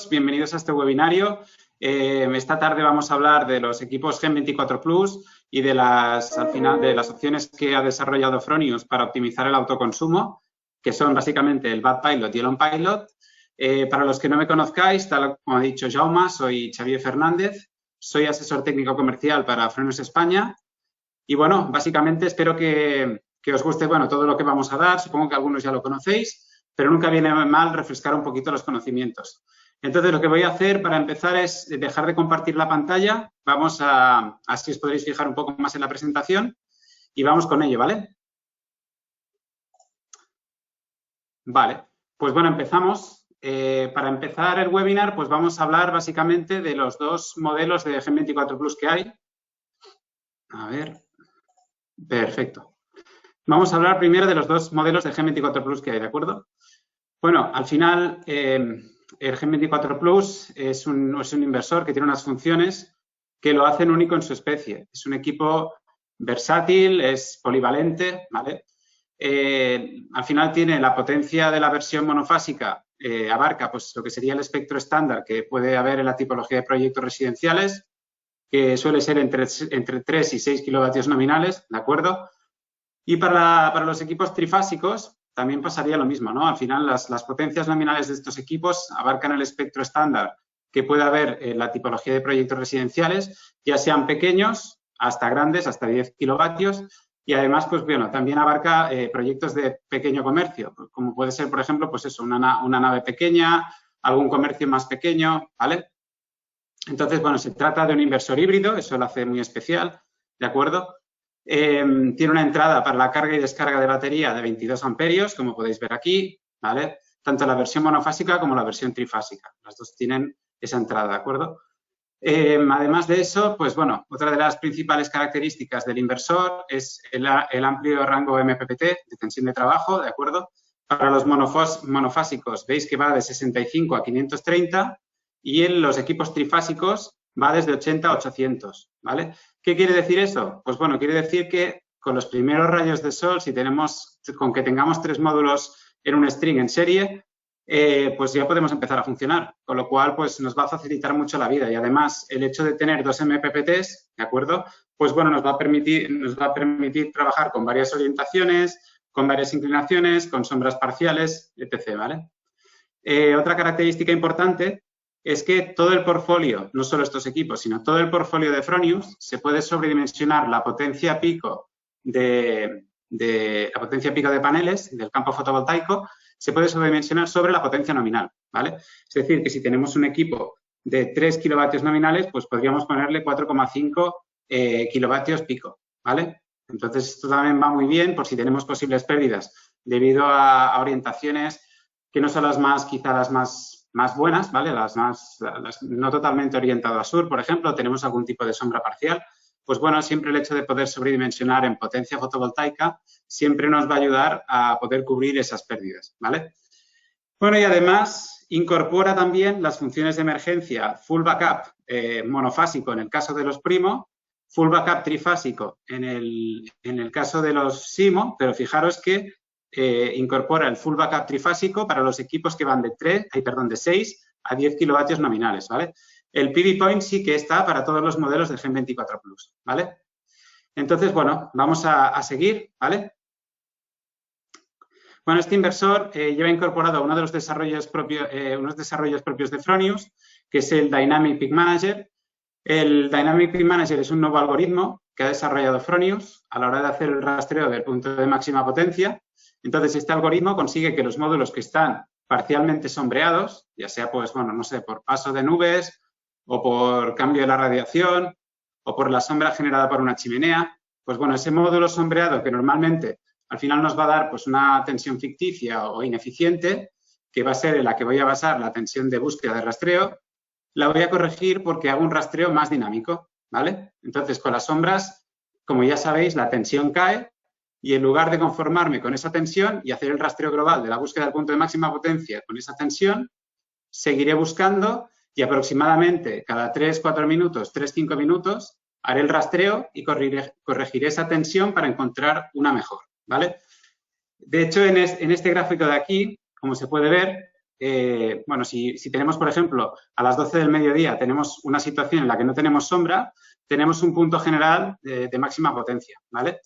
bienvenidos a este webinario. Esta tarde vamos a hablar de los equipos Gen 24 Plus y de al final, de las opciones que ha desarrollado Fronius para optimizar el autoconsumo, que son básicamente el Bad Pilot y el On Pilot. Para los que no me conozcáis, tal como ha dicho Jaume, soy Xavier Fernández, soy asesor técnico comercial para Fronius España. Y bueno, básicamente espero que os guste todo lo que vamos a dar. Supongo que algunos ya lo conocéis, pero nunca viene mal refrescar un poquito los conocimientos. Entonces, lo que voy a hacer para empezar es dejar de compartir la pantalla. Vamos así os podréis fijar un poco más en la presentación y vamos con ello, ¿vale? Vale, pues bueno, empezamos. Para empezar el webinar, pues vamos a hablar básicamente de los dos modelos de Gen 24 Plus que hay. A ver, perfecto. Vamos a hablar primero de los dos modelos de Gen 24 Plus que hay, ¿de acuerdo? Bueno, al final, el Gen 24 Plus es un inversor que tiene unas funciones que lo hacen único en su especie. Es un equipo versátil, es polivalente, ¿vale? Al final tiene la potencia de la versión monofásica, abarca pues lo que sería el espectro estándar que puede haber en la tipología de proyectos residenciales, que suele ser entre 3 y 6 kilovatios nominales, ¿de acuerdo? Y para los equipos trifásicos también pasaría lo mismo, ¿no? Al final, las potencias nominales de estos equipos abarcan el espectro estándar que puede haber en la tipología de proyectos residenciales, ya sean pequeños hasta grandes, hasta 10 kilovatios, y además, pues bueno, también abarca proyectos de pequeño comercio, como puede ser, por ejemplo, pues eso, una nave pequeña, algún comercio más pequeño, ¿vale? Entonces, bueno, se trata de un inversor híbrido, eso lo hace muy especial, ¿de acuerdo? Tiene una entrada para la carga y descarga de batería de 22 amperios, como podéis ver aquí, ¿vale? Tanto la versión monofásica como la versión trifásica. Las dos tienen esa entrada, ¿de acuerdo? Además de eso, pues bueno, otra de las principales características del inversor es el amplio rango MPPT de tensión de trabajo, ¿de acuerdo? Para los monofásicos veis que va de 65 a 530 y en los equipos trifásicos va desde 80 a 800, ¿vale? ¿Qué quiere decir eso? Pues bueno, quiere decir que con los primeros rayos de sol, con que tengamos 3 módulos en un string en serie, pues ya podemos empezar a funcionar, con lo cual pues nos va a facilitar mucho la vida y además el hecho de tener 2 MPPTs, ¿de acuerdo? Pues bueno, nos va a permitir trabajar con varias orientaciones, con varias inclinaciones, con sombras parciales, etc., ¿vale? Otra característica importante es que todo el portfolio, no solo estos equipos, sino todo el portfolio de Fronius, se puede sobredimensionar la potencia pico de paneles del campo fotovoltaico, se puede sobredimensionar sobre la potencia nominal, ¿vale? Es decir, que si tenemos un equipo de 3 kilovatios nominales, pues podríamos ponerle 4,5 kilovatios pico, ¿vale? Entonces, esto también va muy bien por si tenemos posibles pérdidas debido a orientaciones que no son quizá las más buenas, ¿vale? Las no totalmente orientadas a sur, por ejemplo, tenemos algún tipo de sombra parcial. Pues bueno, siempre el hecho de poder sobredimensionar en potencia fotovoltaica siempre nos va a ayudar a poder cubrir esas pérdidas, ¿vale? Bueno, y además incorpora también las funciones de emergencia full backup monofásico en el caso de los Primo, full backup trifásico en el caso de los Simo, pero fijaros que incorpora el full backup trifásico para los equipos que van de 6 a 10 kilovatios nominales, ¿vale? El PV Point sí que está para todos los modelos de Gen 24 Plus, ¿vale? Entonces, bueno, vamos a seguir, ¿vale? Bueno, este inversor lleva incorporado uno de los desarrollos propios de Fronius, que es el Dynamic Peak Manager. El Dynamic Peak Manager es un nuevo algoritmo que ha desarrollado Fronius a la hora de hacer el rastreo del punto de máxima potencia. Entonces, este algoritmo consigue que los módulos que están parcialmente sombreados, ya sea, pues, bueno, no sé, por paso de nubes o por cambio de la radiación o por la sombra generada por una chimenea, pues, bueno, ese módulo sombreado que normalmente al final nos va a dar, pues, una tensión ficticia o ineficiente, que va a ser en la que voy a basar la tensión de búsqueda de rastreo, la voy a corregir porque hago un rastreo más dinámico, ¿vale? Entonces, con las sombras, como ya sabéis, la tensión cae y en lugar de conformarme con esa tensión y hacer el rastreo global de la búsqueda del punto de máxima potencia con esa tensión, seguiré buscando y aproximadamente cada 3-4 minutos, 3-5 minutos, haré el rastreo y corregiré esa tensión para encontrar una mejor, ¿vale? De hecho, en este gráfico de aquí, como se puede ver, bueno, si tenemos, por ejemplo, a las 12 del mediodía tenemos una situación en la que no tenemos sombra, tenemos un punto general de máxima potencia, ¿vale?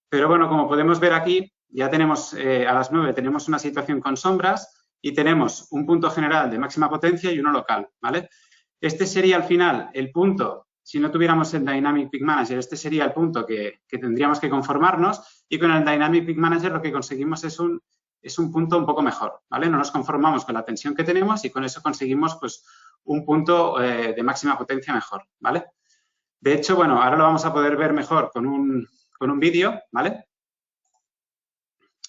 Pero bueno, como podemos ver aquí, ya tenemos a las 9 tenemos una situación con sombras y tenemos un punto general de máxima potencia y uno local, ¿vale? Este sería al final el punto, si no tuviéramos el Dynamic Peak Manager, este sería el punto que tendríamos que conformarnos, y con el Dynamic Peak Manager lo que conseguimos es un punto un poco mejor, ¿vale? No nos conformamos con la tensión que tenemos y con eso conseguimos pues un punto de máxima potencia mejor, ¿vale? De hecho, bueno, ahora lo vamos a poder ver mejor con un vídeo, ¿vale?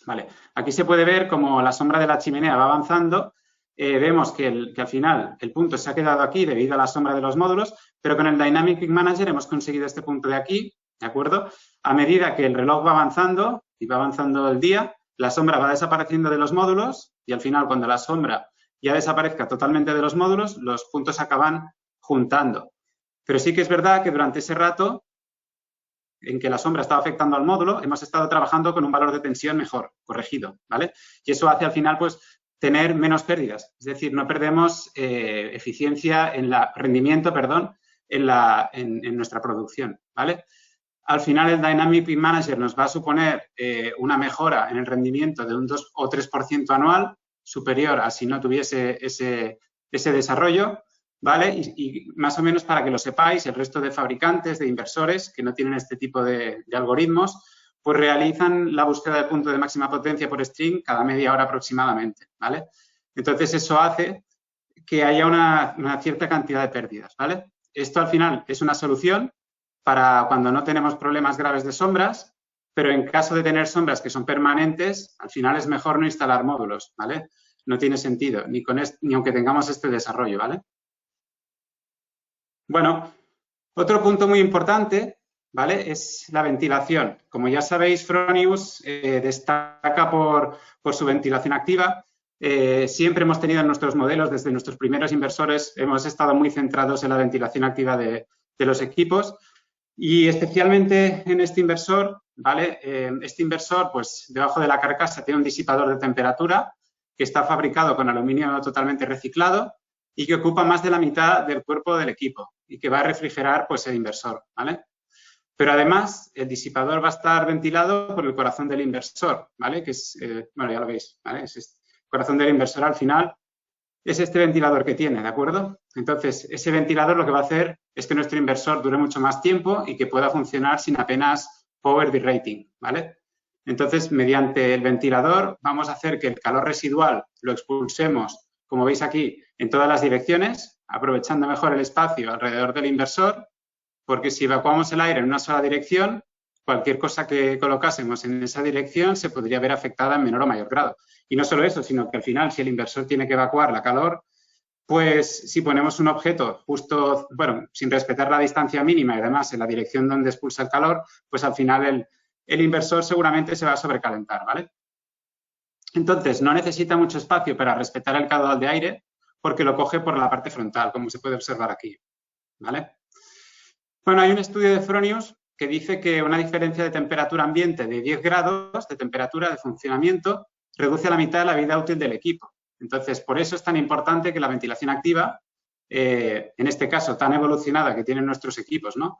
Vale, aquí se puede ver como la sombra de la chimenea va avanzando. Vemos que al final el punto se ha quedado aquí debido a la sombra de los módulos, pero con el Dynamic Peak Manager hemos conseguido este punto de aquí, ¿de acuerdo? A medida que el reloj va avanzando y va avanzando el día, la sombra va desapareciendo de los módulos y al final cuando la sombra ya desaparezca totalmente de los módulos, los puntos se acaban juntando. Pero sí que es verdad que durante ese rato en que la sombra estaba afectando al módulo, hemos estado trabajando con un valor de tensión mejor, corregido, ¿vale? Y eso hace al final, pues, tener menos pérdidas. Es decir, no perdemos eficiencia rendimiento, perdón, en nuestra producción, ¿vale? Al final, el Dynamic Peak Manager nos va a suponer una mejora en el rendimiento de un 2 o 3% anual, superior a si no tuviese ese desarrollo, ¿vale? Y más o menos para que lo sepáis, el resto de fabricantes, de inversores que no tienen este tipo de algoritmos, pues realizan la búsqueda de punto de máxima potencia por string cada media hora aproximadamente, ¿vale? Entonces, eso hace que haya una cierta cantidad de pérdidas, ¿vale? Esto al final es una solución para cuando no tenemos problemas graves de sombras, pero en caso de tener sombras que son permanentes, al final es mejor no instalar módulos, ¿vale? No tiene sentido, ni aunque tengamos este desarrollo, ¿vale? Bueno, otro punto muy importante, ¿vale? Es la ventilación. Como ya sabéis, Fronius destaca por su ventilación activa. Siempre hemos tenido en nuestros modelos, desde nuestros primeros inversores, hemos estado muy centrados en la ventilación activa de los equipos y especialmente en este inversor, ¿vale? Este inversor, pues, debajo de la carcasa tiene un disipador de temperatura que está fabricado con aluminio totalmente reciclado y que ocupa más de la mitad del cuerpo del equipo y que va a refrigerar, pues, el inversor, ¿vale? Pero además, el disipador va a estar ventilado por el corazón del inversor, ¿vale? Que es, bueno, ya lo veis, ¿vale? Es el corazón del inversor al final es este ventilador que tiene, ¿de acuerdo? Entonces, ese ventilador lo que va a hacer es que nuestro inversor dure mucho más tiempo y que pueda funcionar sin apenas power derating, ¿vale? Entonces, mediante el ventilador vamos a hacer que el calor residual lo expulsemos, como veis aquí, en todas las direcciones, aprovechando mejor el espacio alrededor del inversor, porque si evacuamos el aire en una sola dirección, cualquier cosa que colocásemos en esa dirección se podría ver afectada en menor o mayor grado. Y no solo eso, sino que al final, si el inversor tiene que evacuar la calor, pues si ponemos un objeto justo, bueno, sin respetar la distancia mínima y además en la dirección donde expulsa el calor, pues al final el inversor seguramente se va a sobrecalentar, ¿vale? Entonces, no necesita mucho espacio para respetar el caudal de aire porque lo coge por la parte frontal, como se puede observar aquí, ¿vale? Bueno, hay un estudio de Fronius que dice que una diferencia de temperatura ambiente de 10 grados de temperatura de funcionamiento reduce a la mitad la vida útil del equipo. Entonces, por eso es tan importante que la ventilación activa, en este caso tan evolucionada que tienen nuestros equipos, ¿no?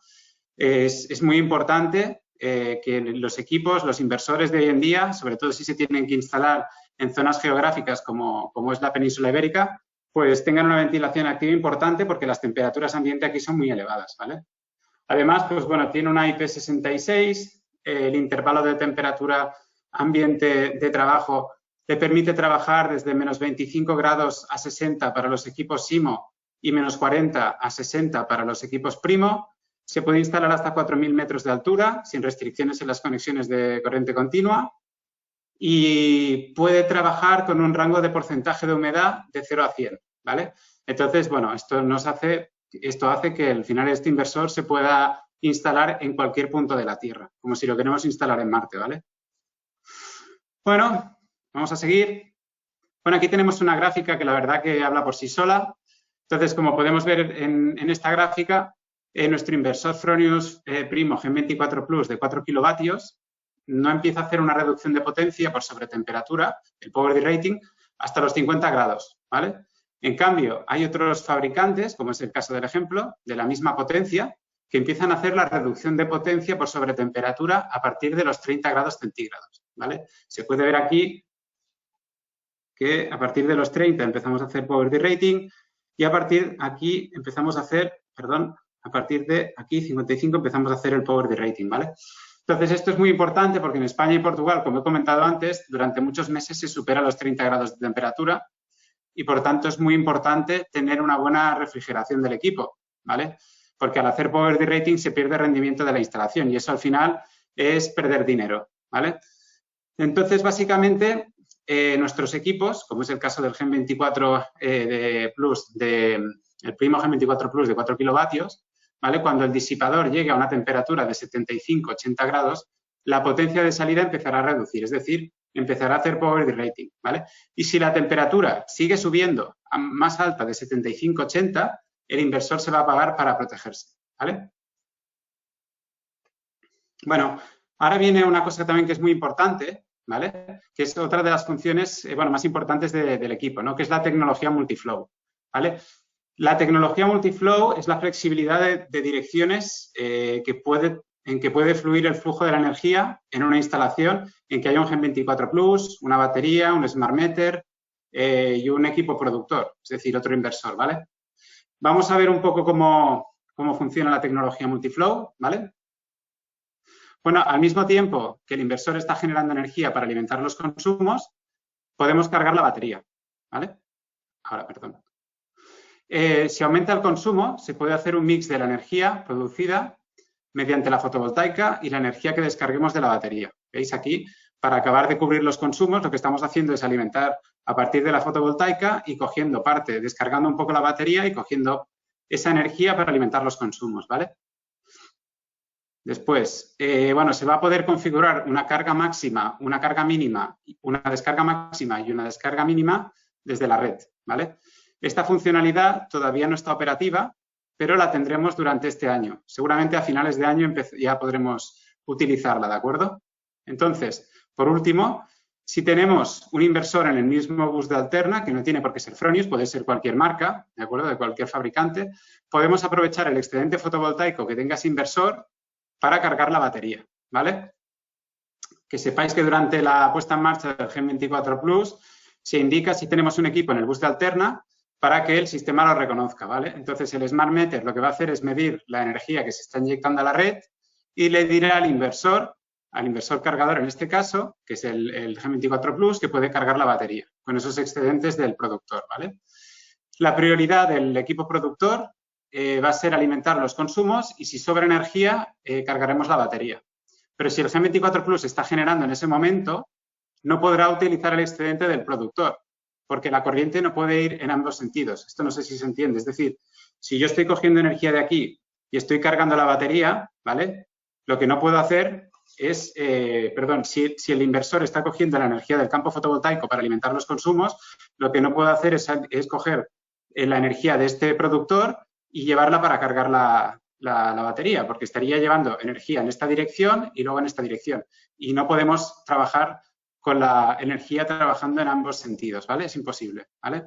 Es muy importante que los equipos, los inversores de hoy en día, sobre todo si se tienen que instalar en zonas geográficas como es la península ibérica, pues tengan una ventilación activa importante porque las temperaturas ambiente aquí son muy elevadas, ¿vale? Además, pues bueno, tiene una IP66, el intervalo de temperatura ambiente de trabajo le permite trabajar desde menos 25 grados a 60 para los equipos SIMO y menos 40 a 60 para los equipos Primo. Se puede instalar hasta 4.000 metros de altura, sin restricciones en las conexiones de corriente continua. Y puede trabajar con un rango de porcentaje de humedad de 0 a 100, ¿vale? Entonces, bueno, esto hace que al final este inversor se pueda instalar en cualquier punto de la Tierra, como si lo queremos instalar en Marte, ¿vale? Bueno, vamos a seguir. Bueno, aquí tenemos una gráfica que la verdad que habla por sí sola. Entonces, como podemos ver en esta gráfica, nuestro inversor Fronius Primo Gen24 Plus de 4 kilovatios no empieza a hacer una reducción de potencia por sobretemperatura, el power derating, hasta los 50 grados, ¿vale? En cambio, hay otros fabricantes, como es el caso del ejemplo, de la misma potencia, que empiezan a hacer la reducción de potencia por sobretemperatura a partir de los 30 grados centígrados, ¿vale? Se puede ver aquí que a partir de los 30 empezamos a hacer power derating y a partir aquí empezamos a hacer, perdón, a partir de aquí 55 empezamos a hacer el power derating, ¿vale? Entonces, esto es muy importante porque en España y Portugal, como he comentado antes, durante muchos meses se supera los 30 grados de temperatura y, por tanto, es muy importante tener una buena refrigeración del equipo, ¿vale? Porque al hacer power derating se pierde rendimiento de la instalación y eso al final es perder dinero, ¿vale? Entonces, básicamente, nuestros equipos, como es el caso del Gen 24 Plus, el primo Gen 24 Plus de 4 kilovatios, ¿vale? Cuando el disipador llegue a una temperatura de 75-80 grados, la potencia de salida empezará a reducir, es decir, empezará a hacer power derating, ¿vale? Y si la temperatura sigue subiendo a más alta de 75-80, el inversor se va a apagar para protegerse, ¿vale? Bueno, ahora viene una cosa también que es muy importante, ¿vale? Que es otra de las funciones, más importantes del equipo, ¿no? Que es la tecnología multiflow, ¿vale? La tecnología multiflow es la flexibilidad de direcciones en que puede fluir el flujo de la energía en una instalación en que haya un Gen 24 Plus, una batería, un Smart Meter y un equipo productor, es decir, otro inversor, ¿vale? Vamos a ver un poco cómo funciona la tecnología multiflow, ¿vale? Bueno, al mismo tiempo que el inversor está generando energía para alimentar los consumos, podemos cargar la batería, ¿vale? Ahora, perdón. Si aumenta el consumo, se puede hacer un mix de la energía producida mediante la fotovoltaica y la energía que descarguemos de la batería. ¿Veis aquí? Para acabar de cubrir los consumos, lo que estamos haciendo es alimentar a partir de la fotovoltaica y cogiendo parte, descargando un poco la batería y cogiendo esa energía para alimentar los consumos, ¿vale? Después, se va a poder configurar una carga máxima, una carga mínima, una descarga máxima y una descarga mínima desde la red, ¿vale? Esta funcionalidad todavía no está operativa, pero la tendremos durante este año. Seguramente a finales de año ya podremos utilizarla, ¿de acuerdo? Entonces, por último, si tenemos un inversor en el mismo bus de alterna, que no tiene por qué ser Fronius, puede ser cualquier marca, ¿de acuerdo? De cualquier fabricante, podemos aprovechar el excedente fotovoltaico que tenga ese inversor para cargar la batería, ¿vale? Que sepáis que durante la puesta en marcha del Gen 24 Plus se indica si tenemos un equipo en el bus de alterna para que el sistema lo reconozca, ¿vale? Entonces, el Smart Meter lo que va a hacer es medir la energía que se está inyectando a la red y le dirá al inversor cargador en este caso, que es el Gen 24 Plus, que puede cargar la batería con esos excedentes del productor, ¿vale? La prioridad del equipo productor va a ser alimentar los consumos y si sobra energía, cargaremos la batería. Pero si el Gen 24 Plus está generando en ese momento, no podrá utilizar el excedente del productor, porque la corriente no puede ir en ambos sentidos. Esto no sé si se entiende. Es decir, si yo estoy cogiendo energía de aquí y estoy cargando la batería, ¿vale? Lo que no puedo hacer es, si el inversor está cogiendo la energía del campo fotovoltaico para alimentar los consumos, lo que no puedo hacer es coger la energía de este productor y llevarla para cargar la batería, porque estaría llevando energía en esta dirección y luego en esta dirección. Y no podemos trabajar con la energía trabajando en ambos sentidos, ¿vale? Es imposible, ¿vale?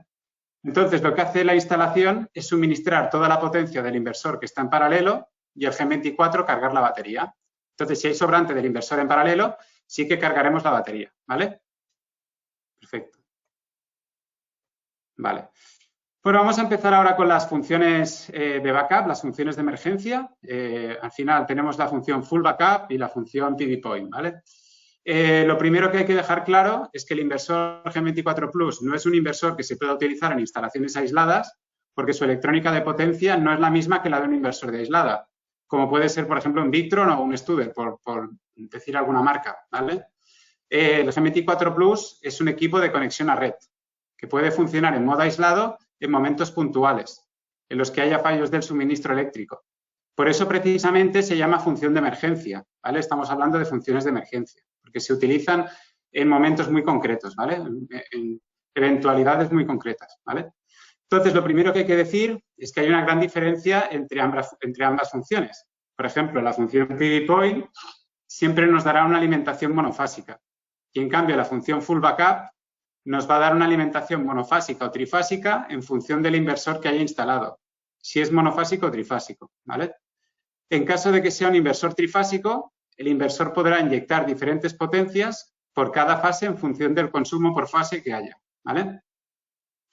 Entonces, lo que hace la instalación es suministrar toda la potencia del inversor que está en paralelo y el Gen 24 cargar la batería. Entonces, si hay sobrante del inversor en paralelo, sí que cargaremos la batería, ¿vale? Perfecto. Vale. Bueno, vamos a empezar ahora con las funciones de backup, las funciones de emergencia. Al final tenemos la función full backup y la función PV point, ¿vale? Lo primero que hay que dejar claro es que el inversor Gen 24 Plus no es un inversor que se pueda utilizar en instalaciones aisladas porque su electrónica de potencia no es la misma que la de un inversor de aislada, como puede ser, por ejemplo, un Victron o un Studer, por decir alguna marca, ¿vale? El Gen 24 Plus es un equipo de conexión a red que puede funcionar en modo aislado en momentos puntuales, en los que haya fallos del suministro eléctrico. Por eso, precisamente, se llama función de emergencia, ¿vale? Estamos hablando de funciones de emergencia, porque se utilizan en momentos muy concretos, ¿vale? En eventualidades muy concretas, ¿vale? Entonces, lo primero que hay que decir es que hay una gran diferencia entre ambas funciones. Por ejemplo, la función PV point siempre nos dará una alimentación monofásica y, en cambio, la función full backup nos va a dar una alimentación monofásica o trifásica en función del inversor que haya instalado, si es monofásico o trifásico, ¿vale? En caso de que sea un inversor trifásico, el inversor podrá inyectar diferentes potencias por cada fase en función del consumo por fase que haya, ¿vale?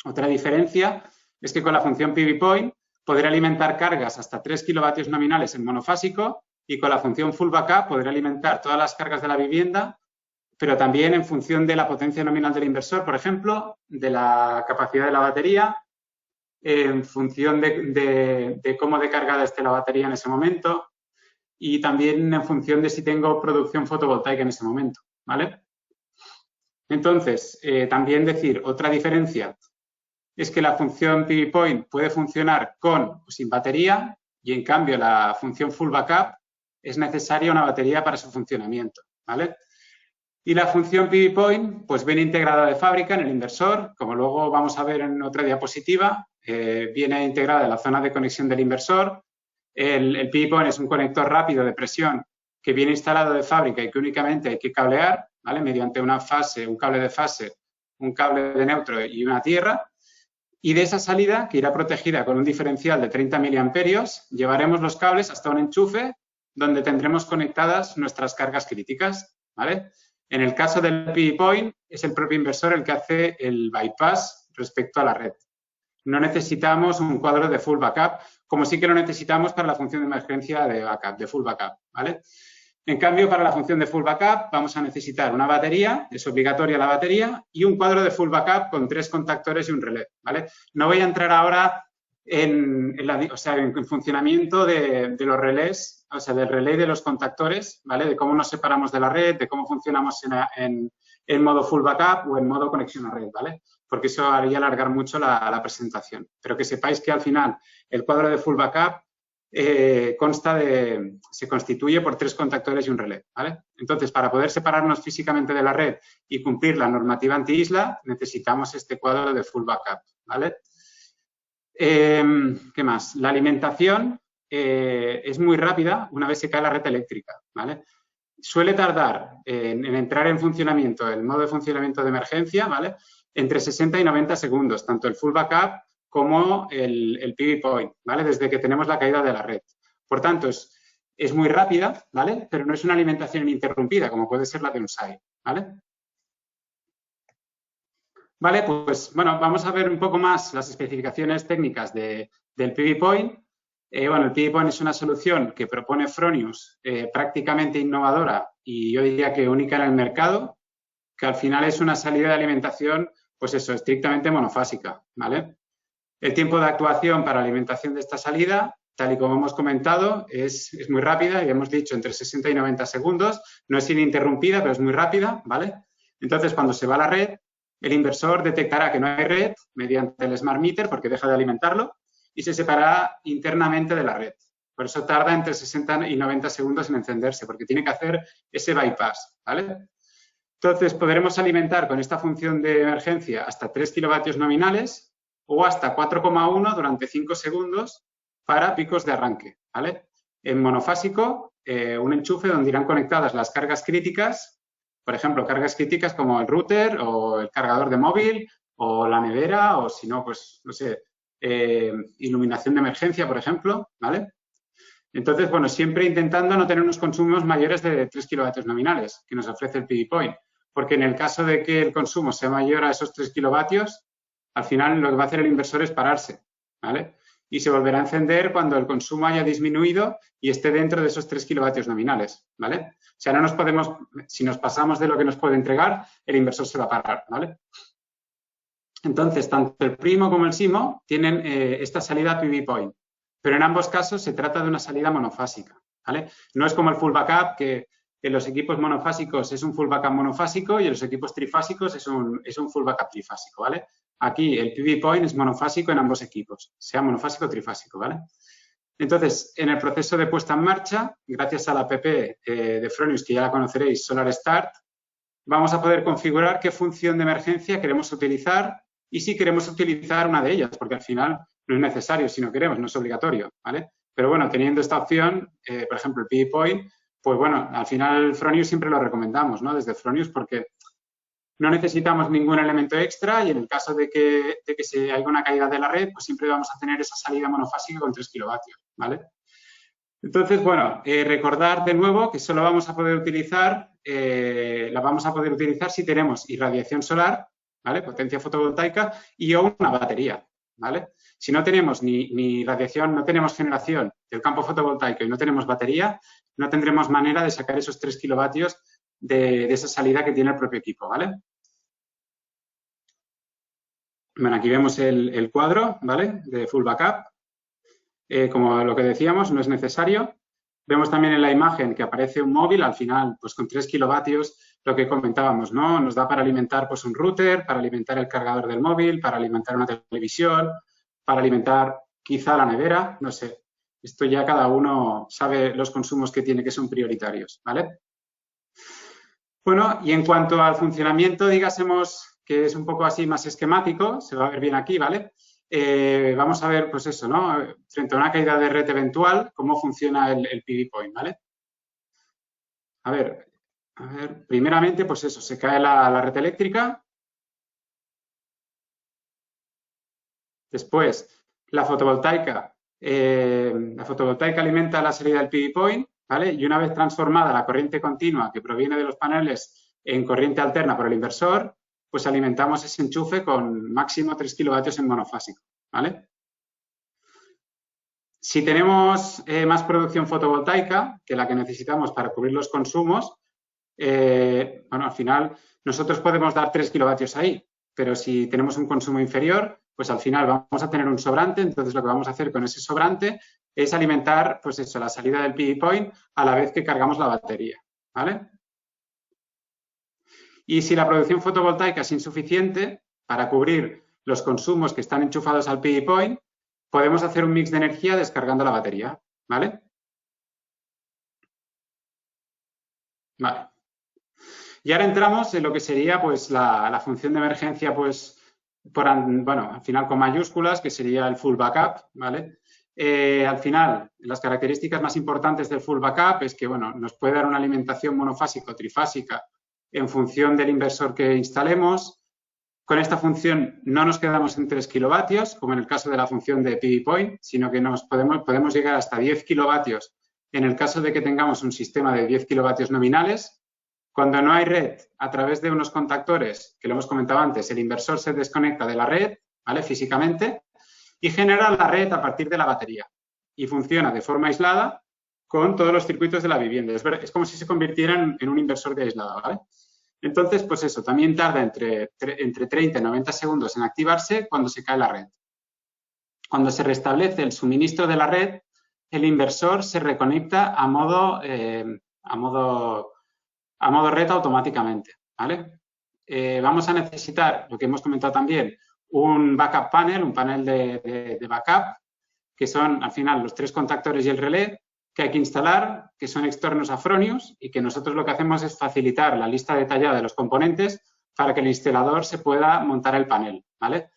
Otra diferencia es que con la función PV-Point podrá alimentar cargas hasta 3 kilovatios nominales en monofásico y con la función Full Backup podrá alimentar todas las cargas de la vivienda, pero también en función de la potencia nominal del inversor, por ejemplo, de la capacidad de la batería, en función de cómo de cargada esté la batería en ese momento y también en función de si tengo producción fotovoltaica en ese momento, ¿vale? Entonces, también decir, otra diferencia es que la función PV-Point puede funcionar con o sin batería y, en cambio, la función Full Backup es necesaria una batería para su funcionamiento, ¿vale? Y la función PV-Point, pues viene integrada de fábrica en el inversor, como luego vamos a ver en otra diapositiva, viene integrada en la zona de conexión del inversor. El PV-Point es un conector rápido de presión que viene instalado de fábrica y que únicamente hay que cablear, ¿vale? Mediante una fase, un cable de fase, un cable de neutro y una tierra. Y de esa salida, que irá protegida con un diferencial de 30 miliamperios, llevaremos los cables hasta un enchufe donde tendremos conectadas nuestras cargas críticas, ¿vale? En el caso del PV-Point, es el propio inversor el que hace el bypass respecto a la red. No necesitamos un cuadro de full backup, como sí que lo necesitamos para la función de emergencia de backup, de full backup, ¿vale? En cambio, para la función de full backup vamos a necesitar una batería, es obligatoria la batería, y un cuadro de full backup con 3 contactores y un relé, ¿vale? No voy a entrar ahora en funcionamiento de los relés, o sea, del relé de los contactores, ¿vale? De cómo nos separamos de la red, de cómo funcionamos en modo full backup o en modo conexión a red, ¿vale? Porque eso haría alargar mucho la presentación. Pero que sepáis que al final el cuadro de full backup se constituye por 3 contactores y un relé, ¿vale? Entonces, para poder separarnos físicamente de la red y cumplir la normativa anti-isla, necesitamos este cuadro de full backup, ¿vale? ¿Qué más? La alimentación es muy rápida una vez se cae la red eléctrica, ¿vale? Suele tardar en entrar en funcionamiento el modo de funcionamiento de emergencia, ¿vale? Entre 60 y 90 segundos, tanto el full backup como el PV-Point, ¿vale? Desde que tenemos la caída de la red. Por tanto, es muy rápida, ¿vale? Pero no es una alimentación ininterrumpida, como puede ser la de un site, ¿vale? Vale, pues bueno, vamos a ver un poco más las especificaciones técnicas del PV-Point. Bueno, el PV-Point es una solución que propone Fronius, prácticamente innovadora y yo diría que única en el mercado, que al final es una salida de alimentación, pues eso, estrictamente monofásica, ¿vale? El tiempo de actuación para alimentación de esta salida, tal y como hemos comentado, es muy rápida, ya hemos dicho entre 60 y 90 segundos, no es ininterrumpida, pero es muy rápida, ¿vale? Entonces, cuando se va a la red, el inversor detectará que no hay red mediante el Smart Meter, porque deja de alimentarlo, y se separará internamente de la red. Por eso tarda entre 60 y 90 segundos en encenderse, porque tiene que hacer ese bypass, ¿vale? Entonces, podremos alimentar con esta función de emergencia hasta 3 kilovatios nominales o hasta 4,1 durante 5 segundos para picos de arranque, ¿vale? En monofásico, un enchufe donde irán conectadas las cargas críticas, por ejemplo, cargas críticas como el router o el cargador de móvil o la nevera o, si no, pues, no sé, iluminación de emergencia, por ejemplo, ¿vale? Entonces, bueno, siempre intentando no tener unos consumos mayores de 3 kilovatios nominales que nos ofrece el PV-Point, porque en el caso de que el consumo sea mayor a esos 3 kilovatios, al final lo que va a hacer el inversor es pararse, ¿vale? Y se volverá a encender cuando el consumo haya disminuido y esté dentro de esos 3 kilovatios nominales, ¿vale? O sea, no nos podemos, si nos pasamos de lo que nos puede entregar, el inversor se va a parar, ¿vale? Entonces, tanto el primo como el simo tienen esta salida PV-Point, pero en ambos casos se trata de una salida monofásica, ¿vale? No es como el full backup, que en los equipos monofásicos es un full backup monofásico y en los equipos trifásicos es un full backup trifásico, ¿vale? Aquí el PV-Point es monofásico en ambos equipos, sea monofásico o trifásico, ¿vale? Entonces, en el proceso de puesta en marcha, gracias a la app de Fronius, que ya la conoceréis, Solar Start, vamos a poder configurar qué función de emergencia queremos utilizar y si queremos utilizar una de ellas, porque al final no es necesario si no queremos, no es obligatorio, ¿vale? Pero bueno, teniendo esta opción, por ejemplo, el PV-Point, pues bueno, al final Fronius siempre lo recomendamos, ¿no? Desde Fronius, porque no necesitamos ningún elemento extra y en el caso de que se haya una caída de la red, pues siempre vamos a tener esa salida monofásica con 3 kilovatios, ¿vale? Entonces, bueno, recordar de nuevo que solo vamos a poder utilizar, la vamos a poder utilizar si tenemos irradiación solar, ¿vale? Potencia fotovoltaica y o una batería, ¿vale? Si no tenemos ni radiación, no tenemos generación del campo fotovoltaico y no tenemos batería, no tendremos manera de sacar esos 3 kilovatios de esa salida que tiene el propio equipo, ¿vale? Bueno, aquí vemos el cuadro, ¿vale? De full backup. Como lo que decíamos, no es necesario. Vemos también en la imagen que aparece un móvil, al final, pues con 3 kilovatios, lo que comentábamos, ¿no? Nos da para alimentar pues un router, para alimentar el cargador del móvil, para alimentar una televisión, para alimentar quizá la nevera, no sé. Esto ya cada uno sabe los consumos que tiene que son prioritarios, ¿vale? Bueno, y en cuanto al funcionamiento, digásemos que es un poco así más esquemático, se va a ver bien aquí, ¿vale? Vamos a ver, pues eso, ¿no? Frente a una caída de red eventual, cómo funciona el PV Point, ¿vale? A ver, primeramente, pues eso, se cae la red eléctrica. Después, la fotovoltaica alimenta la salida del PV Point, ¿vale? Y una vez transformada la corriente continua que proviene de los paneles en corriente alterna por el inversor, pues alimentamos ese enchufe con máximo 3 kilovatios en monofásico, ¿vale? Si tenemos más producción fotovoltaica que la que necesitamos para cubrir los consumos, bueno, al final nosotros podemos dar 3 kilovatios ahí, pero si tenemos un consumo inferior, pues al final vamos a tener un sobrante, entonces lo que vamos a hacer con ese sobrante es alimentar, pues eso, la salida del PV Point a la vez que cargamos la batería, ¿vale? Y si la producción fotovoltaica es insuficiente para cubrir los consumos que están enchufados al PV Point, podemos hacer un mix de energía descargando la batería, ¿vale? Vale. Y ahora entramos en lo que sería pues la función de emergencia, pues, bueno, al final con mayúsculas, que sería el full backup, ¿vale? Al final, las características más importantes del full backup es que, bueno, nos puede dar una alimentación monofásica o trifásica en función del inversor que instalemos. Con esta función no nos quedamos en 3 kilovatios, como en el caso de la función de PV Point, sino que podemos llegar hasta 10 kilovatios en el caso de que tengamos un sistema de 10 kilovatios nominales. Cuando no hay red, a través de unos contactores, que lo hemos comentado antes, el inversor se desconecta de la red, ¿vale? Físicamente, y genera la red a partir de la batería. Y funciona de forma aislada con todos los circuitos de la vivienda. Es como si se convirtieran en un inversor de aislado, ¿vale? Entonces, pues eso, también tarda entre 30 y 90 segundos en activarse cuando se cae la red. Cuando se restablece el suministro de la red, el inversor se reconecta a modo red automáticamente, ¿vale? Vamos a necesitar, lo que hemos comentado también, un backup panel, un panel de backup, que son al final los 3 contactores y el relé que hay que instalar, que son externos a Fronius y que nosotros lo que hacemos es facilitar la lista detallada de los componentes para que el instalador se pueda montar el panel, ¿vale?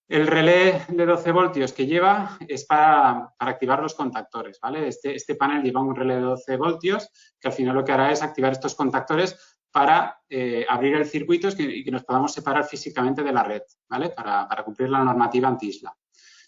El relé de 12 voltios que lleva es para activar los contactores, ¿vale? Este panel lleva un relé de 12 voltios que al final lo que hará es activar estos contactores para abrir el circuito y que nos podamos separar físicamente de la red, ¿vale? Para cumplir la normativa anti-isla.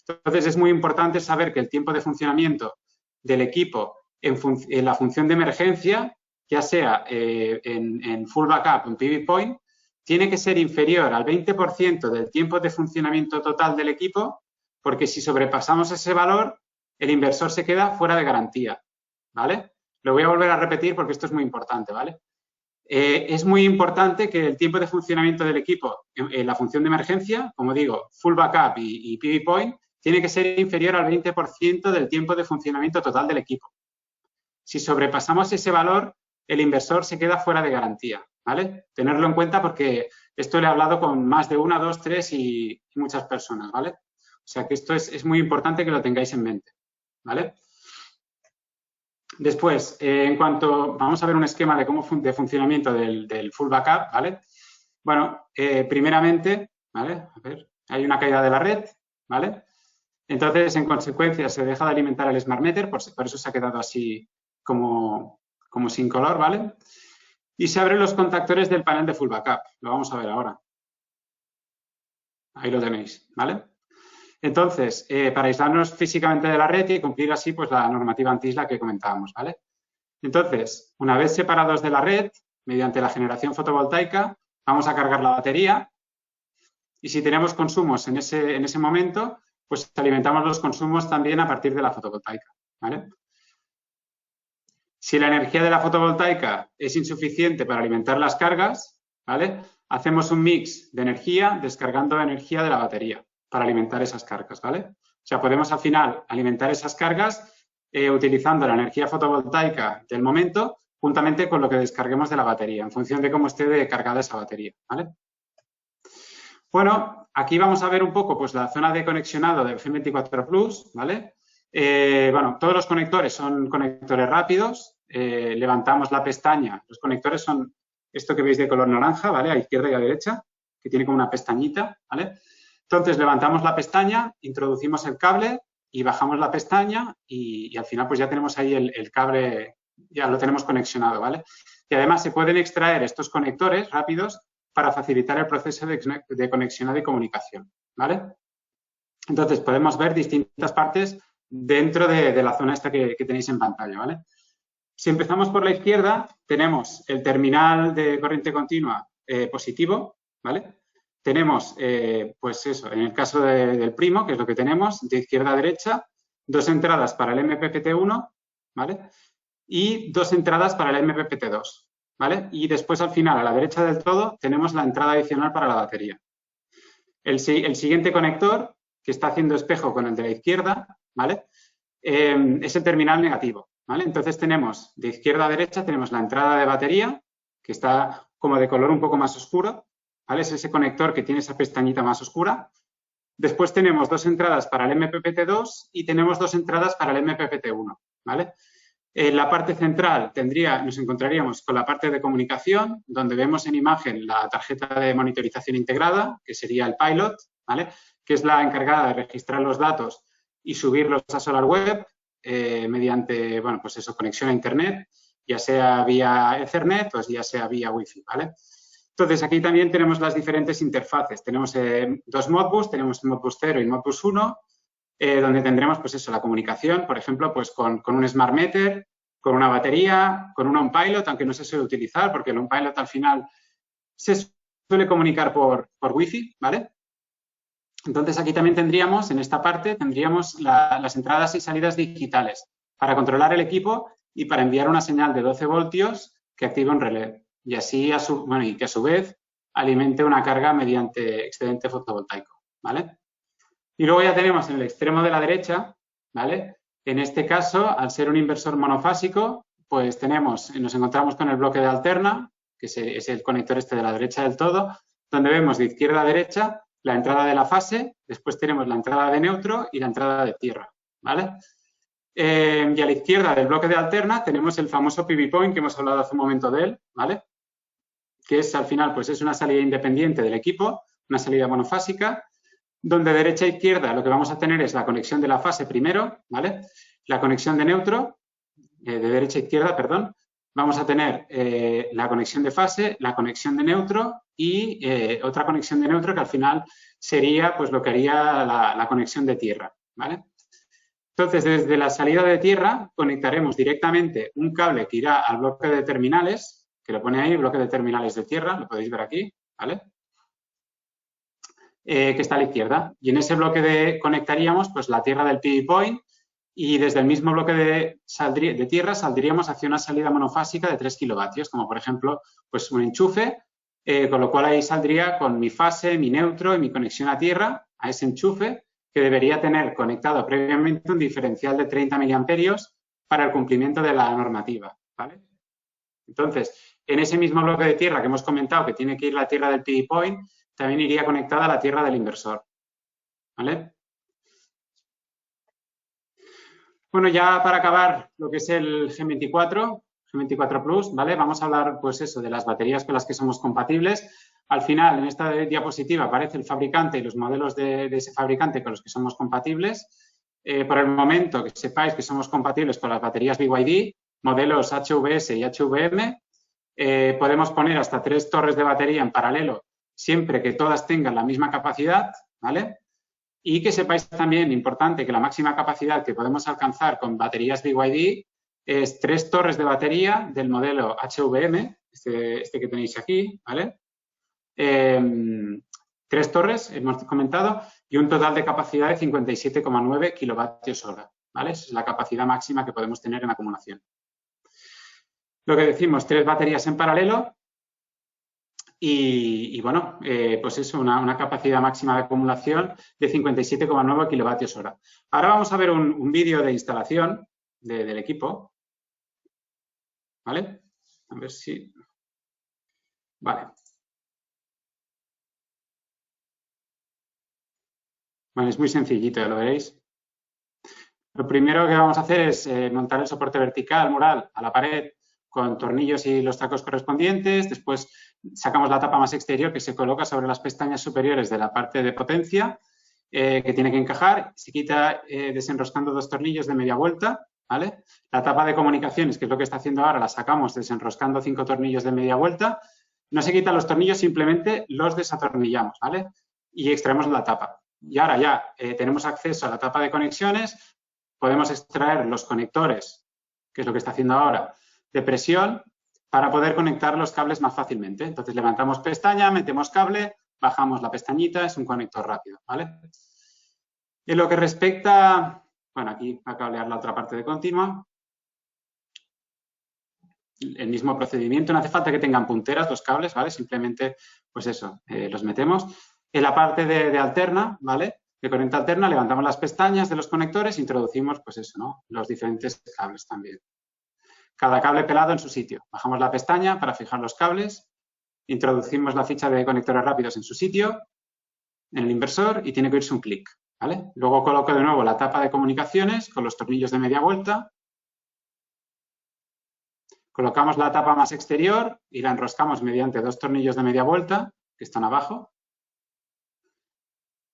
Entonces, es muy importante saber que el tiempo de funcionamiento del equipo en la función de emergencia, ya sea en full backup o en PV Point, tiene que ser inferior al 20% del tiempo de funcionamiento total del equipo, porque si sobrepasamos ese valor, el inversor se queda fuera de garantía, ¿vale? Lo voy a volver a repetir porque esto es muy importante, ¿vale? Es muy importante que el tiempo de funcionamiento del equipo en la función de emergencia, como digo, full backup y PV Point, tiene que ser inferior al 20% del tiempo de funcionamiento total del equipo. Si sobrepasamos ese valor, el inversor se queda fuera de garantía, ¿vale? Tenerlo en cuenta porque esto le he hablado con más de 1, 2, 3 y muchas personas, ¿vale? O sea que esto es muy importante que lo tengáis en mente, ¿vale? Después, vamos a ver un esquema de funcionamiento del full backup, ¿vale? Bueno, primeramente, ¿vale? A ver, hay una caída de la red, ¿vale? Entonces, en consecuencia, se deja de alimentar el Smart Meter, por eso se ha quedado así como sin color, ¿vale? y se abren los contactores del panel de full backup. Lo vamos a ver ahora. Ahí lo tenéis, ¿vale? Entonces, para aislarnos físicamente de la red y cumplir así pues la normativa anti-isla que comentábamos, ¿vale? Entonces, una vez separados de la red, mediante la generación fotovoltaica, vamos a cargar la batería y si tenemos consumos en ese momento, pues alimentamos los consumos también a partir de la fotovoltaica, ¿vale? Si la energía de la fotovoltaica es insuficiente para alimentar las cargas, ¿vale? Hacemos un mix de energía descargando energía de la batería para alimentar esas cargas, ¿vale? O sea, podemos al final alimentar esas cargas utilizando la energía fotovoltaica del momento juntamente con lo que descarguemos de la batería, en función de cómo esté cargada esa batería, ¿vale? Bueno, aquí vamos a ver un poco pues la zona de conexionado del GEM24 Plus, ¿vale? Bueno, todos los conectores son conectores rápidos. Levantamos la pestaña. Los conectores son esto que veis de color naranja, ¿vale? A izquierda y a derecha, que tiene como una pestañita, ¿vale? Entonces, levantamos la pestaña, introducimos el cable y bajamos la pestaña y al final pues ya tenemos ahí el cable, ya lo tenemos conexionado, ¿vale? Y además se pueden extraer estos conectores rápidos para facilitar el proceso de conexionado y comunicación, ¿vale? Entonces, podemos ver distintas partes dentro de la zona esta que tenéis en pantalla, ¿vale? Si empezamos por la izquierda, tenemos el terminal de corriente continua positivo, ¿vale? Tenemos, pues eso, en el caso del primo, que es lo que tenemos, de izquierda a derecha, 2 entradas para el MPPT1, ¿vale? Y 2 entradas para el MPPT2, ¿vale? Y después, al final, a la derecha del todo, tenemos la entrada adicional para la batería. El siguiente conector, que está haciendo espejo con el de la izquierda, ¿vale? Es el terminal negativo, ¿vale? Entonces tenemos de izquierda a derecha, tenemos la entrada de batería, que está como de color un poco más oscuro, ¿vale? Es ese conector que tiene esa pestañita más oscura. Después tenemos 2 entradas para el MPPT2 y tenemos 2 entradas para el MPPT1, ¿vale? En la parte central nos encontraríamos con la parte de comunicación, donde vemos en imagen la tarjeta de monitorización integrada, que sería el Pilot, ¿vale? Que es la encargada de registrar los datos y subirlos a SolarWeb mediante, bueno, pues eso, conexión a Internet, ya sea vía Ethernet o ya sea vía Wi-Fi, ¿vale? Entonces, aquí también tenemos las diferentes interfaces. Tenemos 2 Modbus, tenemos Modbus 0 y Modbus 1, donde tendremos, pues eso, la comunicación, por ejemplo, pues con un Smart Meter, con una batería, con un OnPilot, aunque no se suele utilizar, porque el OnPilot al final se suele comunicar por Wi-Fi, ¿vale? Entonces, aquí también tendríamos, en esta parte, tendríamos las entradas y salidas digitales para controlar el equipo y para enviar una señal de 12 voltios que active un relé y así, y que a su vez alimente una carga mediante excedente fotovoltaico, ¿vale? Y luego ya tenemos en el extremo de la derecha, ¿vale? En este caso, al ser un inversor monofásico, pues nos encontramos con el bloque de alterna, que es el conector este de la derecha del todo, donde vemos de izquierda a derecha la entrada de la fase, después tenemos la entrada de neutro y la entrada de tierra, ¿vale? Y a la izquierda del bloque de alterna tenemos el famoso PV Point que hemos hablado hace un momento de él, ¿vale? Que es al final, pues es una salida independiente del equipo, una salida monofásica, donde derecha e izquierda lo que vamos a tener es la conexión de la fase primero, ¿vale? La conexión de neutro, de derecha a izquierda, perdón. Vamos a tener la conexión de fase, la conexión de neutro y otra conexión de neutro que al final sería pues lo que haría la conexión de tierra, ¿vale? Entonces, desde la salida de tierra conectaremos directamente un cable que irá al bloque de terminales, que lo pone ahí, bloque de terminales de tierra, lo podéis ver aquí, ¿vale? Que está a la izquierda. Y en ese bloque conectaríamos pues la tierra del PV Point y desde el mismo bloque de tierra saldríamos hacia una salida monofásica de 3 kilovatios, como por ejemplo pues un enchufe, con lo cual ahí saldría con mi fase, mi neutro y mi conexión a tierra a ese enchufe que debería tener conectado previamente un diferencial de 30 miliamperios para el cumplimiento de la normativa, ¿vale? Entonces, en ese mismo bloque de tierra que hemos comentado que tiene que ir la tierra del PV Point, también iría conectada a la tierra del inversor, ¿vale? Bueno, ya para acabar lo que es el GEM24 Plus, ¿vale? Vamos a hablar, pues eso, de las baterías con las que somos compatibles. Al final, en esta diapositiva aparece el fabricante y los modelos de ese fabricante con los que somos compatibles. Por el momento, que sepáis que somos compatibles con las baterías BYD, modelos HVS y HVM. Podemos poner hasta 3 torres de batería en paralelo, siempre que todas tengan la misma capacidad, ¿vale? Y que sepáis también, importante, que la máxima capacidad que podemos alcanzar con baterías BYD es 3 torres de batería del modelo HVM, este que tenéis aquí, ¿vale? 3 torres, hemos comentado, y un total de capacidad de 57,9 kilovatios hora, ¿vale? Esa es la capacidad máxima que podemos tener en acumulación. Lo que decimos, 3 baterías en paralelo y bueno, pues eso, una capacidad máxima de acumulación de 57,9 kilovatios hora. Ahora vamos a ver un vídeo de instalación del equipo, ¿vale? A ver si... Vale. Bueno, es muy sencillito, ya lo veréis. Lo primero que vamos a hacer es montar el soporte vertical mural a la pared con tornillos y los tacos correspondientes. Después sacamos la tapa más exterior que se coloca sobre las pestañas superiores de la parte de potencia que tiene que encajar. Se quita desenroscando 2 tornillos de media vuelta, ¿vale? La tapa de comunicaciones, que es lo que está haciendo ahora, la sacamos desenroscando 5 tornillos de media vuelta. No se quitan los tornillos, simplemente los desatornillamos, ¿vale? Y extraemos la tapa. Y ahora ya tenemos acceso a la tapa de conexiones. Podemos extraer los conectores, que es lo que está haciendo ahora, de presión, para poder conectar los cables más fácilmente. Entonces, levantamos pestaña, metemos cable, bajamos la pestañita, es un conector rápido, ¿vale? En lo que respecta, bueno, aquí va a cablear la otra parte de continua. El mismo procedimiento, no hace falta que tengan punteras los cables, ¿vale? Simplemente, pues eso, los metemos. En la parte de alterna, ¿vale? De corriente alterna, levantamos las pestañas de los conectores e introducimos, pues eso, ¿no? Los diferentes cables también. Cada cable pelado en su sitio. Bajamos la pestaña para fijar los cables, introducimos la ficha de conectores rápidos en su sitio, en el inversor, y tiene que irse un clic, ¿vale? Luego coloco de nuevo la tapa de comunicaciones con los tornillos de media vuelta. Colocamos la tapa más exterior y la enroscamos mediante 2 tornillos de media vuelta que están abajo.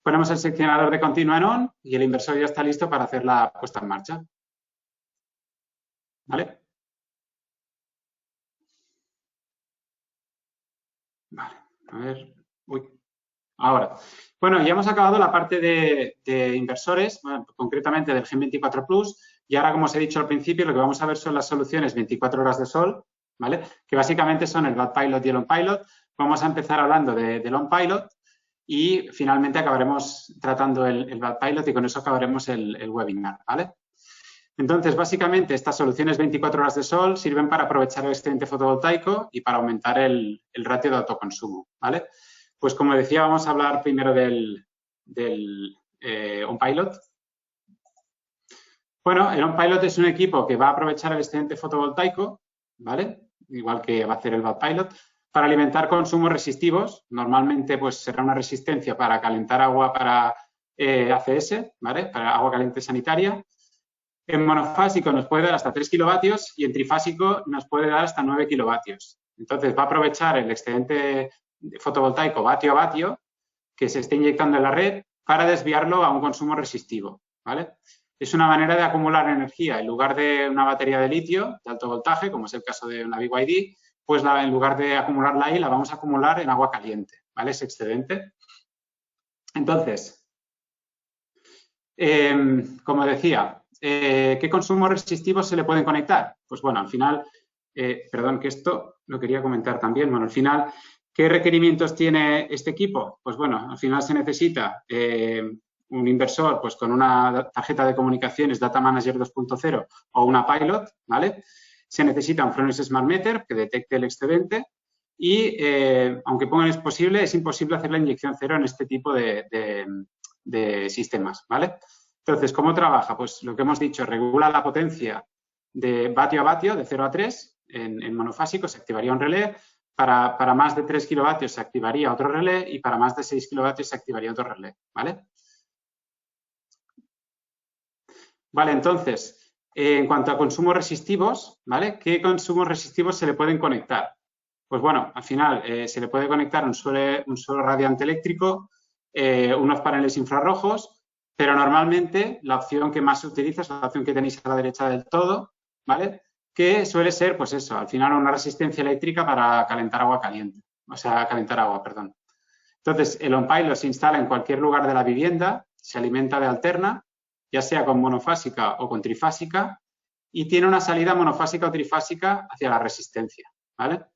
Ponemos el seccionador de continua en on y el inversor ya está listo para hacer la puesta en marcha. ¿Vale? Vale, a ver. Uy. Ahora. Bueno, ya hemos acabado la parte de inversores, bueno, concretamente del Gen 24 Plus, y ahora, como os he dicho al principio, lo que vamos a ver son las soluciones 24 horas de sol, ¿vale? Que básicamente son el Bad Pilot y el On Pilot. Vamos a empezar hablando del On Pilot y finalmente acabaremos tratando el Bad Pilot y con eso acabaremos el webinar, ¿vale? Entonces, básicamente, estas soluciones 24 horas de sol sirven para aprovechar el excedente fotovoltaico y para aumentar el ratio de autoconsumo, ¿vale? Pues como decía, vamos a hablar primero del On Pilot. Bueno, el On Pilot es un equipo que va a aprovechar el excedente fotovoltaico, ¿vale? Igual que va a hacer el Bad Pilot, para alimentar consumos resistivos. Normalmente, pues será una resistencia para calentar agua para ACS, ¿vale? Para agua caliente sanitaria. En monofásico nos puede dar hasta 3 kilovatios y en trifásico nos puede dar hasta 9 kilovatios. Entonces, va a aprovechar el excedente fotovoltaico vatio a vatio que se está inyectando en la red para desviarlo a un consumo resistivo, ¿vale? Es una manera de acumular energía. En lugar de una batería de litio de alto voltaje, como es el caso de una BYD, pues en lugar de acumularla ahí, la vamos a acumular en agua caliente, ¿vale? Es excedente. Entonces, como decía, ¿qué consumos resistivos se le pueden conectar? Pues bueno, al final, perdón que esto lo quería comentar también, bueno, al final, ¿qué requerimientos tiene este equipo? Pues bueno, al final se necesita un inversor pues con una tarjeta de comunicaciones Data Manager 2.0 o una Pilot, ¿vale? Se necesita un Fronius Smart Meter que detecte el excedente y, aunque pongan es posible, es imposible hacer la inyección cero en este tipo de sistemas, ¿vale? Entonces, ¿cómo trabaja? Pues lo que hemos dicho, regula la potencia de vatio a vatio, de 0 a 3, en monofásico se activaría un relé, para más de 3 kilovatios se activaría otro relé y para más de 6 kilovatios se activaría otro relé, ¿vale? Vale, entonces, en cuanto a consumos resistivos, ¿vale? ¿Qué consumos resistivos se le pueden conectar? Pues bueno, al final se le puede conectar un suelo radiante eléctrico, unos paneles infrarrojos, pero normalmente la opción que más se utiliza es la opción que tenéis a la derecha del todo, ¿vale? que suele ser, pues eso, al final una resistencia eléctrica para calentar agua caliente, o sea, calentar agua, perdón. Entonces, el OnPilot se instala en cualquier lugar de la vivienda, se alimenta de alterna, ya sea con monofásica o con trifásica, y tiene una salida monofásica o trifásica hacia la resistencia, ¿vale?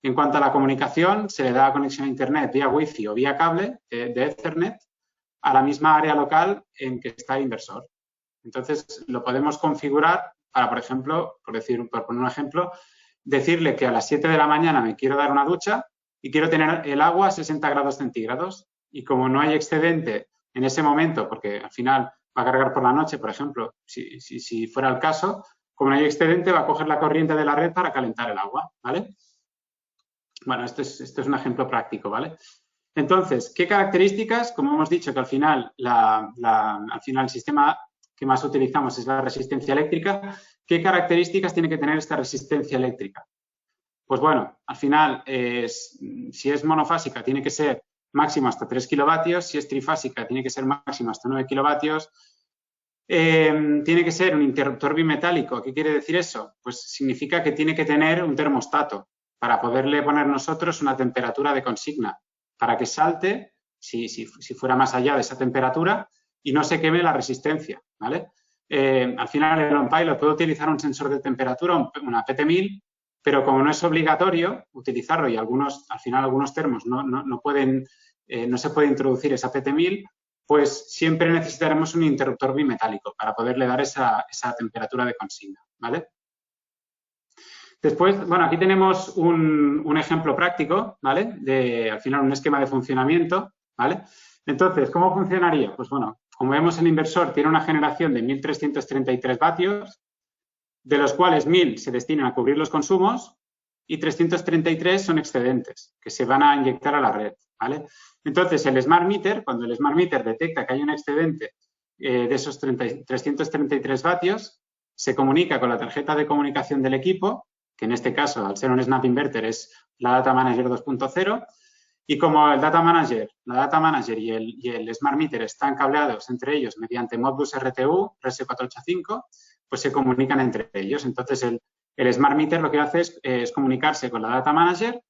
En cuanto a la comunicación, se le da conexión a Internet vía Wi-Fi o vía cable de Ethernet a la misma área local en que está el inversor. Entonces, lo podemos configurar para, por ejemplo, por poner un ejemplo, decirle que a las 7 de la mañana me quiero dar una ducha y quiero tener el agua a 60 grados centígrados. Y como no hay excedente en ese momento, porque al final va a cargar por la noche, por ejemplo, si fuera el caso, como no hay excedente, va a coger la corriente de la red para calentar el agua, ¿vale? Bueno, esto es un ejemplo práctico, ¿vale? Entonces, ¿qué características? Como hemos dicho que al final, el sistema que más utilizamos es la resistencia eléctrica. ¿Qué características tiene que tener esta resistencia eléctrica? Pues bueno, al final, si es monofásica, tiene que ser máximo hasta 3 kilovatios. Si es trifásica, tiene que ser máximo hasta 9 kilovatios. Tiene que ser un interruptor bimetálico. ¿Qué quiere decir eso? Pues significa que tiene que tener un termostato para poderle poner nosotros una temperatura de consigna, para que salte, si fuera más allá de esa temperatura, y no se queme la resistencia, ¿vale? Al final, el OnPilot puede utilizar un sensor de temperatura, una PT1000, pero como no es obligatorio utilizarlo y al final algunos termos no se puede introducir esa PT1000, pues siempre necesitaremos un interruptor bimetálico para poderle dar esa temperatura de consigna, ¿vale? Después, bueno, aquí tenemos un ejemplo práctico, ¿vale? Al final, un esquema de funcionamiento, ¿vale? Entonces, ¿cómo funcionaría? Pues bueno, como vemos, el inversor tiene una generación de 1.333 vatios, de los cuales 1.000 se destinan a cubrir los consumos y 333 son excedentes que se van a inyectar a la red, ¿vale? Entonces, el Smart Meter, cuando el Smart Meter detecta que hay un excedente de esos 333 vatios, se comunica con la tarjeta de comunicación del equipo, que en este caso, al ser un Snap Inverter, es la Data Manager 2.0, y como el Data Manager y el Smart Meter están cableados entre ellos mediante Modbus RTU, RS485, pues se comunican entre ellos. Entonces, el Smart Meter lo que hace es comunicarse con la Data Manager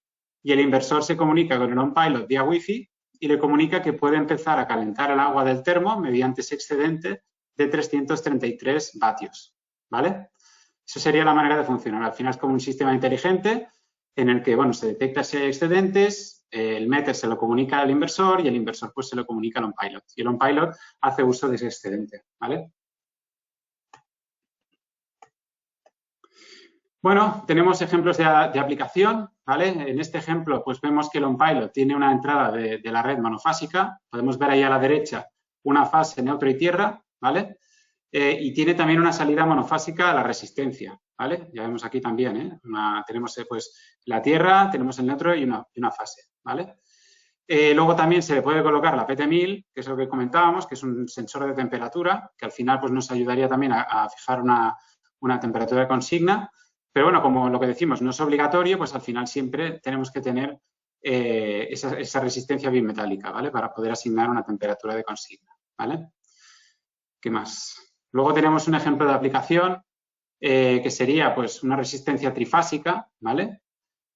y el inversor se comunica con el OnPilot vía Wi-Fi y le comunica que puede empezar a calentar el agua del termo mediante ese excedente de 333 vatios, ¿vale? Eso sería la manera de funcionar. Al final es como un sistema inteligente en el que, bueno, se detecta si hay excedentes, el meter se lo comunica al inversor y el inversor pues se lo comunica al OnPilot. Y el OnPilot hace uso de ese excedente, ¿vale? Bueno, tenemos ejemplos de aplicación, ¿vale? En este ejemplo, pues vemos que el OnPilot tiene una entrada de la red monofásica. Podemos ver ahí a la derecha una fase neutro y tierra, ¿vale? Y tiene también una salida monofásica a la resistencia, ¿vale? Ya vemos aquí también, ¿eh? Tenemos pues la tierra, tenemos el neutro y una fase, ¿vale? Luego también se le puede colocar la PT1000, que es lo que comentábamos, que es un sensor de temperatura, que al final pues nos ayudaría también a fijar una temperatura de consigna. Pero bueno, como lo que decimos no es obligatorio, pues al final siempre tenemos que tener esa resistencia bimetálica, ¿vale? Para poder asignar una temperatura de consigna, ¿vale? ¿Qué más? Luego tenemos un ejemplo de aplicación que sería pues una resistencia trifásica, ¿vale?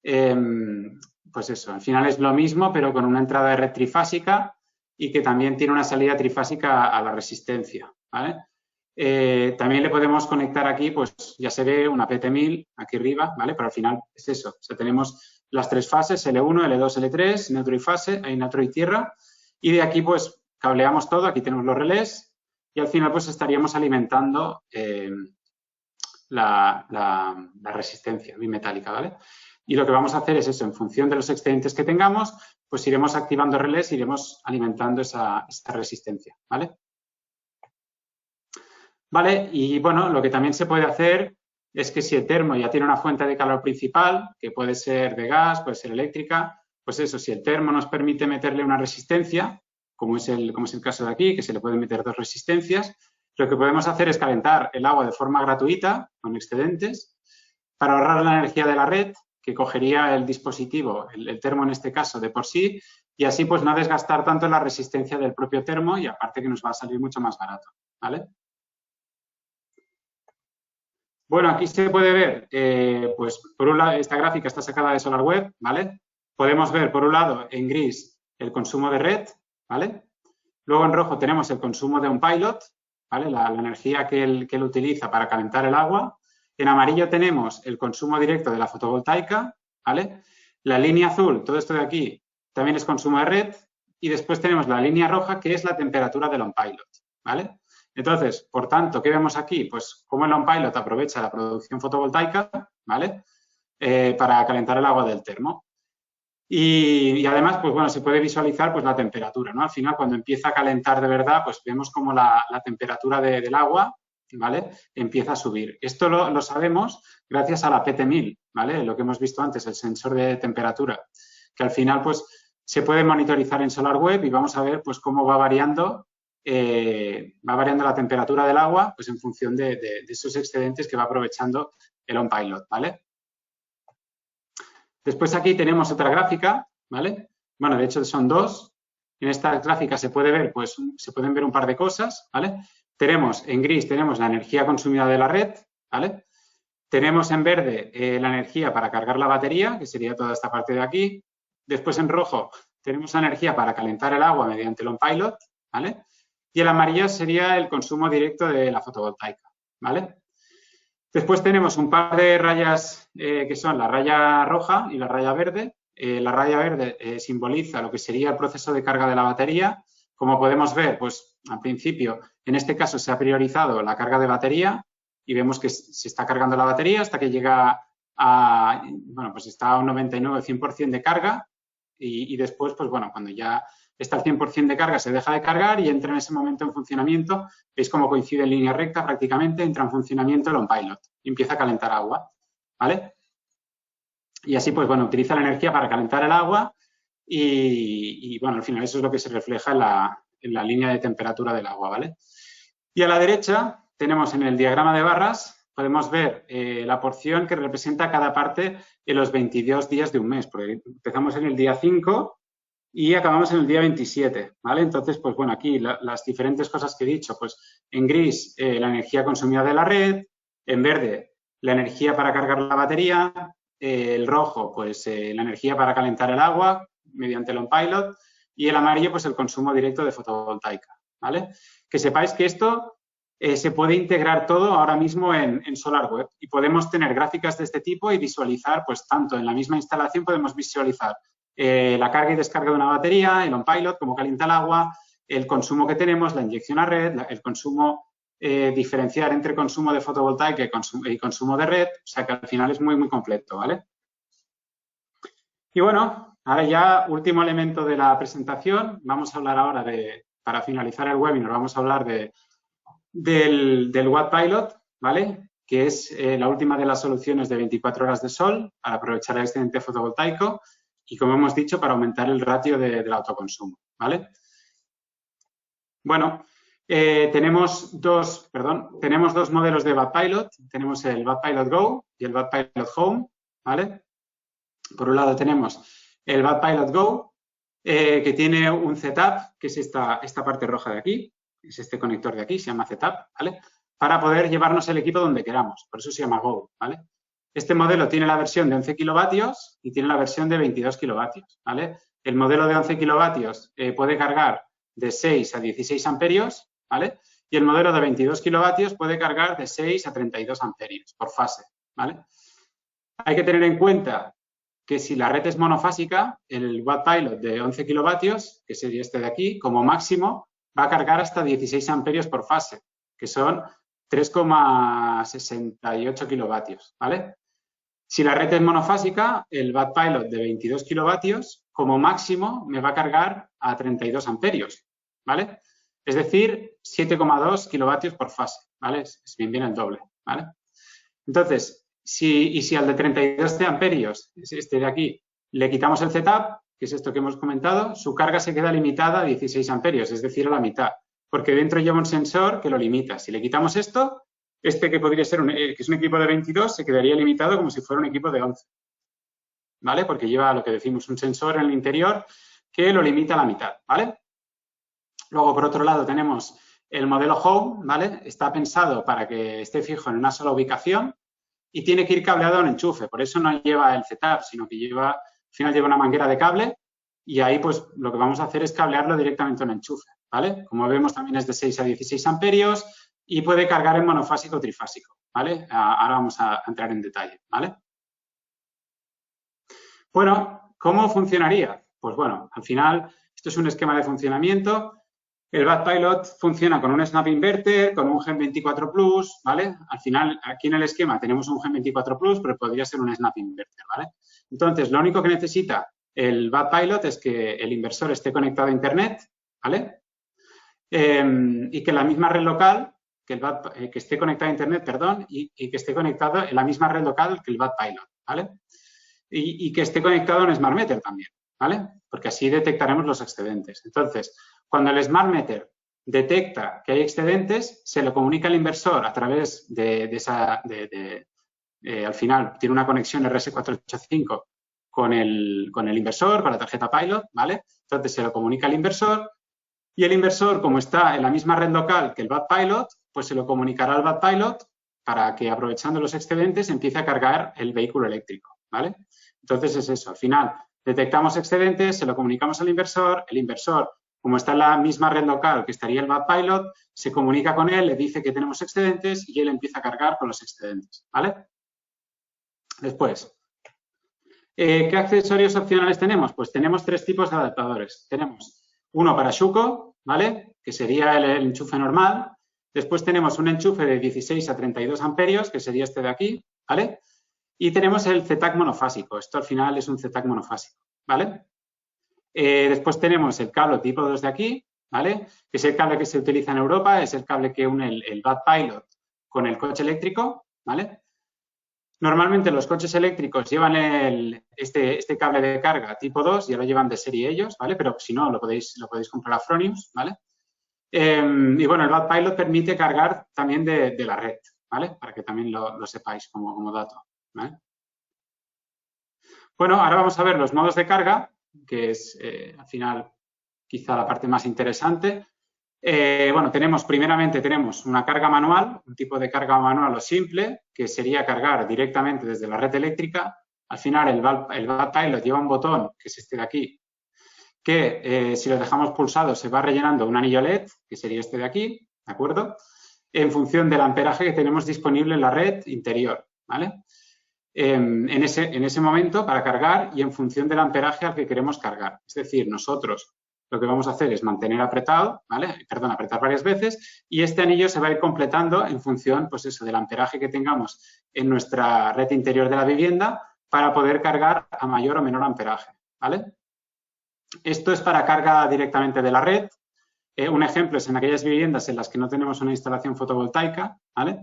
Pues eso, al final es lo mismo, pero con una entrada de red trifásica y que también tiene una salida trifásica a la resistencia, ¿vale? También le podemos conectar aquí, pues ya se ve una PT1000 aquí arriba, ¿vale? Pero al final es eso, o sea, tenemos las tres fases, L1, L2, L3, neutro y fase, hay neutro y tierra, y de aquí pues cableamos todo, aquí tenemos los relés, y al final pues estaríamos alimentando la resistencia bimetálica, ¿vale? Y lo que vamos a hacer es eso, en función de los excedentes que tengamos, pues iremos activando relés, iremos alimentando esa resistencia, ¿vale? ¿Vale? Y bueno, lo que también se puede hacer es que si el termo ya tiene una fuente de calor principal, que puede ser de gas, puede ser eléctrica, pues eso, si el termo nos permite meterle una resistencia, como es el caso de aquí, que se le pueden meter dos resistencias, lo que podemos hacer es calentar el agua de forma gratuita, con excedentes, para ahorrar la energía de la red, que cogería el dispositivo, el termo en este caso, de por sí, y así pues no desgastar tanto la resistencia del propio termo y aparte que nos va a salir mucho más barato, ¿vale? Bueno, aquí se puede ver, pues por un lado, esta gráfica está sacada de SolarWeb, ¿vale? Podemos ver, por un lado, en gris, el consumo de red, ¿vale? Luego en rojo tenemos el consumo de OnPilot, ¿vale? La energía que él utiliza para calentar el agua. En amarillo tenemos el consumo directo de la fotovoltaica, ¿vale? La línea azul, todo esto de aquí, también es consumo de red. Y después tenemos la línea roja, que es la temperatura del OnPilot, ¿vale? Entonces, por tanto, ¿qué vemos aquí? Pues cómo el OnPilot aprovecha la producción fotovoltaica, ¿vale? Para calentar el agua del termo. Y además, pues bueno, se puede visualizar pues la temperatura, ¿no? Al final, cuando empieza a calentar de verdad, pues vemos como la temperatura del agua, ¿vale? Empieza a subir. Esto lo sabemos gracias a la PT1000, ¿vale? Lo que hemos visto antes, el sensor de temperatura, que al final, pues, se puede monitorizar en SolarWeb y vamos a ver, pues, cómo va variando la temperatura del agua, pues, en función de esos excedentes que va aprovechando el OnPilot, ¿vale? Después aquí tenemos otra gráfica, ¿vale? Bueno, de hecho son dos. En esta gráfica se puede ver, pues se pueden ver un par de cosas, ¿vale? Tenemos en gris, tenemos la energía consumida de la red, ¿vale? Tenemos en verde la energía para cargar la batería, que sería toda esta parte de aquí. Después en rojo tenemos la energía para calentar el agua mediante el OnPilot, ¿vale? Y el amarillo sería el consumo directo de la fotovoltaica, ¿vale? Después tenemos un par de rayas que son la raya roja y la raya verde. La raya verde simboliza lo que sería el proceso de carga de la batería. Como podemos ver, pues al principio, en este caso se ha priorizado la carga de batería y vemos que se está cargando la batería hasta que llega a, bueno, pues está a un 99-100% de carga y después, pues bueno, cuando ya está al 100% de carga se deja de cargar y entra en ese momento en funcionamiento. Veis cómo coincide en línea recta prácticamente, entra en funcionamiento el OnPilot y empieza a calentar agua, ¿vale? Y así, pues bueno, utiliza la energía para calentar el agua y bueno, al final eso es lo que se refleja en la línea de temperatura del agua, ¿vale? Y a la derecha tenemos en el diagrama de barras, podemos ver la porción que representa cada parte en los 22 días de un mes, porque empezamos en el día 5 y acabamos en el día 27, ¿vale? Entonces, pues bueno, aquí las diferentes cosas que he dicho, pues en gris la energía consumida de la red, en verde la energía para cargar la batería, el rojo pues la energía para calentar el agua mediante el OnPilot y el amarillo pues el consumo directo de fotovoltaica, ¿vale? Que sepáis que esto se puede integrar todo ahora mismo en SolarWeb y podemos tener gráficas de este tipo y visualizar pues tanto en la misma instalación podemos visualizar la carga y descarga de una batería, el OnPilot, cómo calienta el agua, el consumo que tenemos, la inyección a red, el consumo, diferenciar entre consumo de fotovoltaica y consumo de red, o sea que al final es muy, muy completo, ¿vale? Y bueno, ahora ya último elemento de la presentación, vamos a hablar ahora para finalizar el webinar, vamos a hablar del Wattpilot, ¿vale? Que es la última de las soluciones de 24 horas de sol para aprovechar el excedente fotovoltaico y, como hemos dicho, para aumentar el ratio del autoconsumo, ¿vale? Bueno, tenemos dos modelos de Wattpilot. Tenemos el Wattpilot Go y el Wattpilot Home, ¿vale? Por un lado tenemos el Wattpilot Go, que tiene un setup, que es esta parte roja de aquí, es este conector de aquí, se llama setup, ¿vale? Para poder llevarnos el equipo donde queramos, por eso se llama Go, ¿vale? Este modelo tiene la versión de 11 kilovatios y tiene la versión de 22 kilovatios, ¿vale? El modelo de 11 kilovatios puede cargar de 6 a 16 amperios, ¿vale? Y el modelo de 22 kilovatios puede cargar de 6 a 32 amperios por fase, ¿vale? Hay que tener en cuenta que si la red es monofásica, el Wattpilot de 11 kilovatios, que sería este de aquí, como máximo, va a cargar hasta 16 amperios por fase, que son 3,68 kilovatios, ¿vale? Si la red es monofásica, el Wattpilot de 22 kilovatios, como máximo, me va a cargar a 32 amperios, ¿vale? Es decir, 7,2 kilovatios por fase, ¿vale? Es bien el doble, ¿vale? Entonces, si al de 32 amperios, este de aquí, le quitamos el setup, que es esto que hemos comentado, su carga se queda limitada a 16 amperios, es decir, a la mitad, porque dentro lleva un sensor que lo limita. Si le quitamos esto, este que podría ser que es un equipo de 22, se quedaría limitado como si fuera un equipo de 11, ¿vale? Porque lleva lo que decimos, un sensor en el interior que lo limita a la mitad, ¿vale? Luego, por otro lado, tenemos el modelo Home, ¿vale? Está pensado para que esté fijo en una sola ubicación y tiene que ir cableado a un enchufe. Por eso no lleva el setup, sino que al final lleva una manguera de cable y ahí pues lo que vamos a hacer es cablearlo directamente a un enchufe, ¿vale? Como vemos también es de 6 a 16 amperios y puede cargar en monofásico o trifásico, ¿vale? Ahora vamos a entrar en detalle, ¿vale? Bueno, ¿cómo funcionaría? Pues bueno, al final esto es un esquema de funcionamiento. El BatPilot funciona con un snap inverter, con un Gen 24 Plus, ¿vale? Al final, aquí en el esquema tenemos un Gen 24 Plus, pero podría ser un snap inverter, ¿vale? Entonces, lo único que necesita el BatPilot es que el inversor esté conectado a Internet, ¿vale? Y que la misma red local, que esté conectado a Internet, perdón, y que esté conectado en la misma red local que el BatPilot, ¿vale? Y que esté conectado a un Smart Meter también, ¿vale? Porque así detectaremos los excedentes. Entonces, cuando el Smart Meter detecta que hay excedentes, se lo comunica al inversor a través al final tiene una conexión RS485 con el inversor, con la tarjeta Pilot, ¿vale? Entonces se lo comunica al inversor y el inversor, como está en la misma red local que el BatPilot, pues se lo comunicará al BatPilot para que, aprovechando los excedentes, empiece a cargar el vehículo eléctrico, ¿vale? Entonces es eso, al final detectamos excedentes, se lo comunicamos al inversor, el inversor, como está en la misma red local que estaría el BatPilot, se comunica con él, le dice que tenemos excedentes y él empieza a cargar con los excedentes, ¿vale? Después, ¿qué accesorios opcionales tenemos? Pues tenemos 3 tipos de adaptadores. Tenemos uno para Shuko, ¿vale? Que sería el enchufe normal. Después tenemos un enchufe de 16 a 32 amperios, que sería este de aquí, ¿vale? Y tenemos el ZTAC monofásico. Esto al final es un ZTAC monofásico, ¿vale? Después tenemos el cable tipo 2 de aquí, ¿vale? Que es el cable que se utiliza en Europa, es el cable que une el BatPilot con el coche eléctrico, ¿vale? Normalmente los coches eléctricos llevan este cable de carga tipo 2, ya lo llevan de serie ellos, ¿vale? Pero si no, lo podéis comprar a Fronius, ¿vale? Y bueno, el BatPilot permite cargar también de la red, ¿vale? Para que también lo sepáis como dato, ¿vale? Bueno, ahora vamos a ver los modos de carga, que es al final quizá la parte más interesante. Bueno, primeramente tenemos una carga manual, un tipo de carga manual o simple, que sería cargar directamente desde la red eléctrica. Al final el BatPilot lleva un botón, que es este de aquí, que si lo dejamos pulsado se va rellenando un anillo LED, que sería este de aquí, ¿de acuerdo? En función del amperaje que tenemos disponible en la red interior, ¿vale? En ese momento para cargar y en función del amperaje al que queremos cargar. Es decir, nosotros lo que vamos a hacer es mantener apretado, ¿vale? Perdón, apretar varias veces y este anillo se va a ir completando en función, pues eso, del amperaje que tengamos en nuestra red interior de la vivienda para poder cargar a mayor o menor amperaje, ¿vale? Esto es para carga directamente de la red. Un ejemplo es en aquellas viviendas en las que no tenemos una instalación fotovoltaica, ¿vale?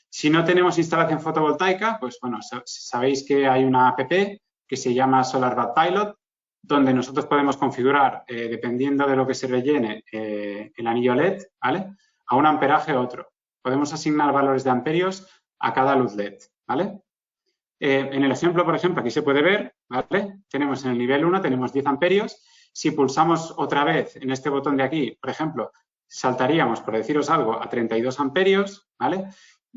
Si no tenemos instalación fotovoltaica, pues bueno, sabéis que hay una app que se llama Solar BatPilot, donde nosotros podemos configurar, dependiendo de lo que se rellene el anillo LED, ¿vale? A un amperaje u otro. Podemos asignar valores de amperios a cada luz LED, ¿vale? En el ejemplo, por ejemplo, aquí se puede ver, ¿vale? Tenemos en el nivel 1, tenemos 10 amperios. Si pulsamos otra vez en este botón de aquí, por ejemplo, saltaríamos, por deciros algo, a 32 amperios, ¿vale?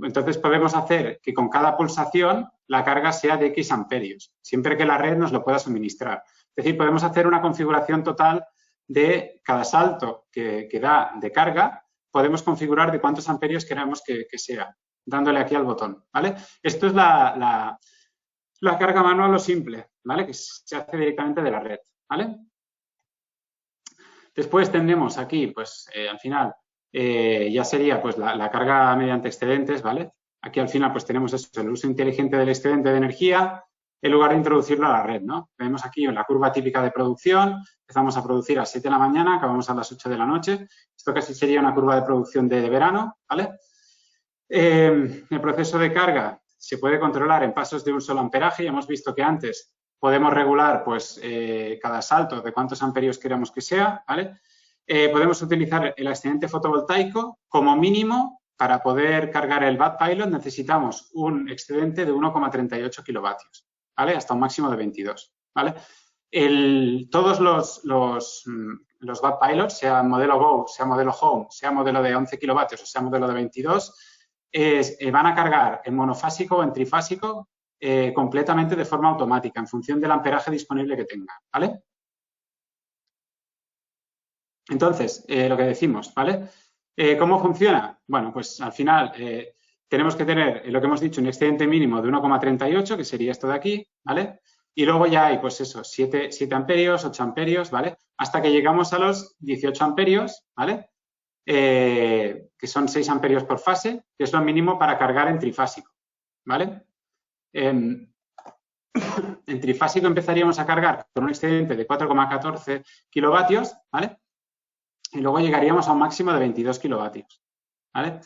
Entonces podemos hacer que con cada pulsación la carga sea de X amperios, siempre que la red nos lo pueda suministrar. Es decir, podemos hacer una configuración total de cada salto que da de carga, podemos configurar de cuántos amperios queremos que sea, dándole aquí al botón, ¿vale? Esto es la carga manual o simple, ¿vale? Que se hace directamente de la red, ¿vale? Después tendremos aquí, pues, al final, ya sería pues la carga mediante excedentes, ¿vale? Aquí al final pues tenemos eso, el uso inteligente del excedente de energía en lugar de introducirlo a la red, ¿no? Vemos aquí la curva típica de producción, empezamos a producir a las 7 de la mañana, acabamos a las 8 de la noche. Esto casi sería una curva de producción de verano, ¿vale? El proceso de carga se puede controlar en pasos de un solo amperaje. Ya hemos visto que antes podemos regular pues cada salto de cuántos amperios queremos que sea, ¿vale? Podemos utilizar el excedente fotovoltaico como mínimo. Para poder cargar el BatPilot necesitamos un excedente de 1,38 kilovatios, ¿vale? Hasta un máximo de 22, ¿vale? Todos los los bad pilots, sea modelo Go, sea modelo Home, sea modelo de 11 kilovatios o sea modelo de 22, van a cargar en monofásico o en trifásico completamente de forma automática, en función del amperaje disponible que tengan, ¿vale? Entonces, lo que decimos, ¿vale? ¿Cómo funciona? Bueno, pues al final tenemos que tener, lo que hemos dicho, un excedente mínimo de 1,38, que sería esto de aquí, ¿vale? Y luego ya hay, pues eso, 7 amperios, 8 amperios, ¿vale? Hasta que llegamos a los 18 amperios, ¿vale? Que son 6 amperios por fase, que es lo mínimo para cargar en trifásico, ¿vale? En trifásico empezaríamos a cargar con un excedente de 4,14 kilovatios, ¿vale? Y luego llegaríamos a un máximo de 22 kilovatios, ¿vale?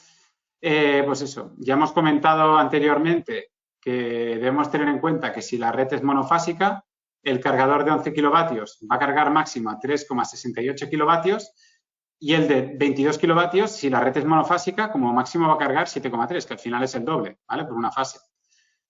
Pues eso, ya hemos comentado anteriormente que debemos tener en cuenta que si la red es monofásica, el cargador de 11 kilovatios va a cargar máximo a 3,68 kilovatios y el de 22 kilovatios, si la red es monofásica, como máximo va a cargar 7,3, que al final es el doble, ¿vale? Por una fase.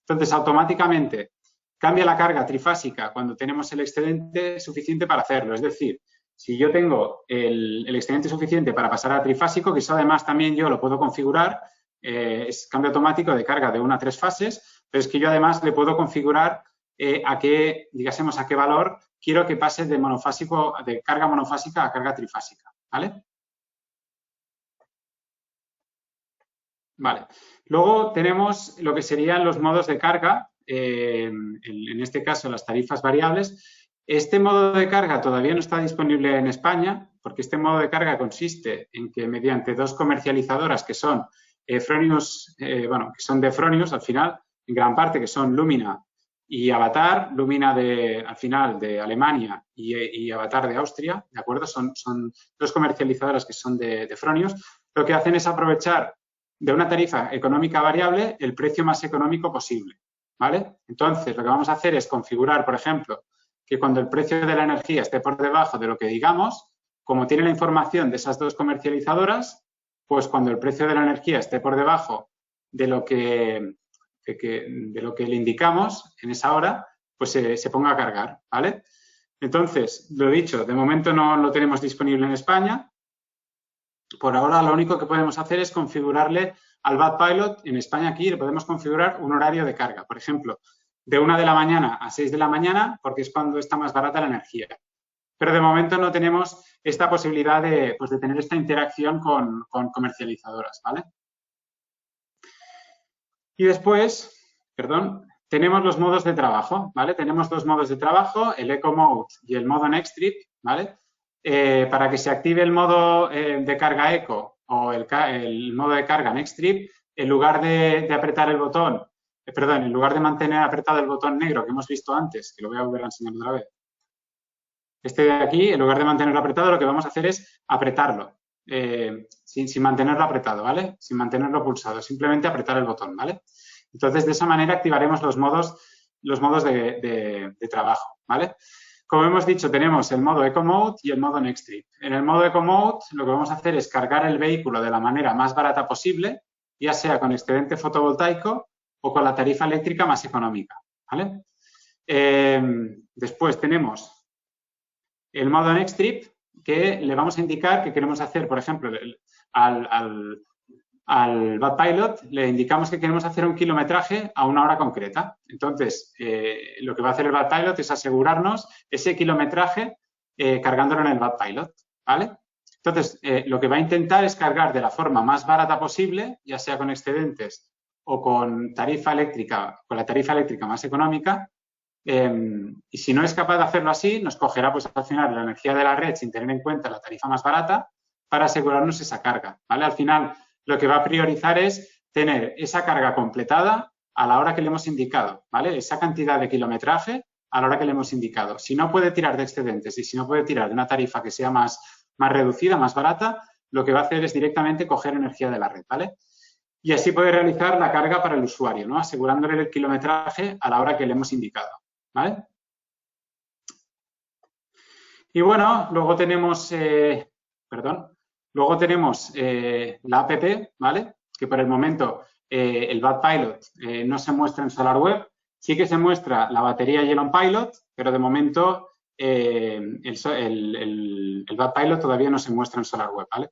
Entonces, automáticamente cambia la carga trifásica cuando tenemos el excedente suficiente para hacerlo. Es decir, si yo tengo el excedente suficiente para pasar a trifásico, que eso además también yo lo puedo configurar, es cambio automático de carga de 1 a 3 fases, pero es que yo además le puedo configurar a qué valor quiero que pase de carga monofásica a carga trifásica, ¿vale? Vale. Luego tenemos lo que serían los modos de carga, en este caso las tarifas variables. Este modo de carga todavía no está disponible en España, porque este modo de carga consiste en que mediante dos comercializadoras que son Fronius, que son de Fronius al final, en gran parte, que son Lumina y Avatar, Lumina al final de Alemania y Avatar de Austria, ¿de acuerdo? Son dos comercializadoras que son de Fronius. Lo que hacen es aprovechar de una tarifa económica variable el precio más económico posible, ¿vale? Entonces, lo que vamos a hacer es configurar, por ejemplo, que cuando el precio de la energía esté por debajo de lo que digamos, como tiene la información de esas dos comercializadoras, pues cuando el precio de la energía esté por debajo de lo que le indicamos en esa hora, pues se ponga a cargar, ¿vale? Entonces, lo dicho, de momento no lo tenemos disponible en España. Por ahora lo único que podemos hacer es configurarle al Bad Pilot, en España aquí le podemos configurar un horario de carga, por ejemplo, de 1 de la mañana a 6 de la mañana, porque es cuando está más barata la energía. Pero de momento no tenemos esta posibilidad de tener esta interacción con comercializadoras, ¿vale? Y después, tenemos los modos de trabajo, ¿vale? Tenemos dos modos de trabajo, el Eco Mode y el modo Next Trip, ¿vale? Para que se active el modo de carga Eco o el modo de carga Next Trip, en lugar de apretar el botón, en lugar de mantener apretado el botón negro que hemos visto antes, que lo voy a volver a enseñar otra vez, este de aquí, en lugar de mantenerlo apretado, lo que vamos a hacer es apretarlo, sin mantenerlo apretado, ¿vale? Sin mantenerlo pulsado, simplemente apretar el botón, ¿vale? Entonces, de esa manera activaremos los modos de trabajo, ¿vale? Como hemos dicho, tenemos el modo Eco Mode y el modo Next Trip. En el modo Eco Mode, lo que vamos a hacer es cargar el vehículo de la manera más barata posible, ya sea con excedente fotovoltaico o con la tarifa eléctrica más económica, ¿vale? Después tenemos el modo Next Trip, que le vamos a indicar que queremos hacer, por ejemplo, al Bad Pilot le indicamos que queremos hacer un kilometraje a una hora concreta. Entonces, lo que va a hacer el Bad Pilot es asegurarnos ese kilometraje cargándolo en el Bad Pilot, ¿vale? Entonces, lo que va a intentar es cargar de la forma más barata posible, ya sea con excedentes o con tarifa eléctrica, con la tarifa eléctrica más económica. Y si no es capaz de hacerlo así, nos cogerá pues al final la energía de la red sin tener en cuenta la tarifa más barata para asegurarnos esa carga, ¿vale? Al final, lo que va a priorizar es tener esa carga completada a la hora que le hemos indicado, ¿vale? Esa cantidad de kilometraje a la hora que le hemos indicado. Si no puede tirar de excedentes y si no puede tirar de una tarifa que sea más reducida, más barata, lo que va a hacer es directamente coger energía de la red, ¿vale? Y así puede realizar la carga para el usuario, ¿no? Asegurándole el kilometraje a la hora que le hemos indicado, ¿vale? Y bueno, luego tenemos, la app, ¿vale? Que por el momento el Bad Pilot no se muestra en SolarWeb. Sí que se muestra la batería y el OnPilot, pero de momento el Bad Pilot todavía no se muestra en SolarWeb, ¿vale?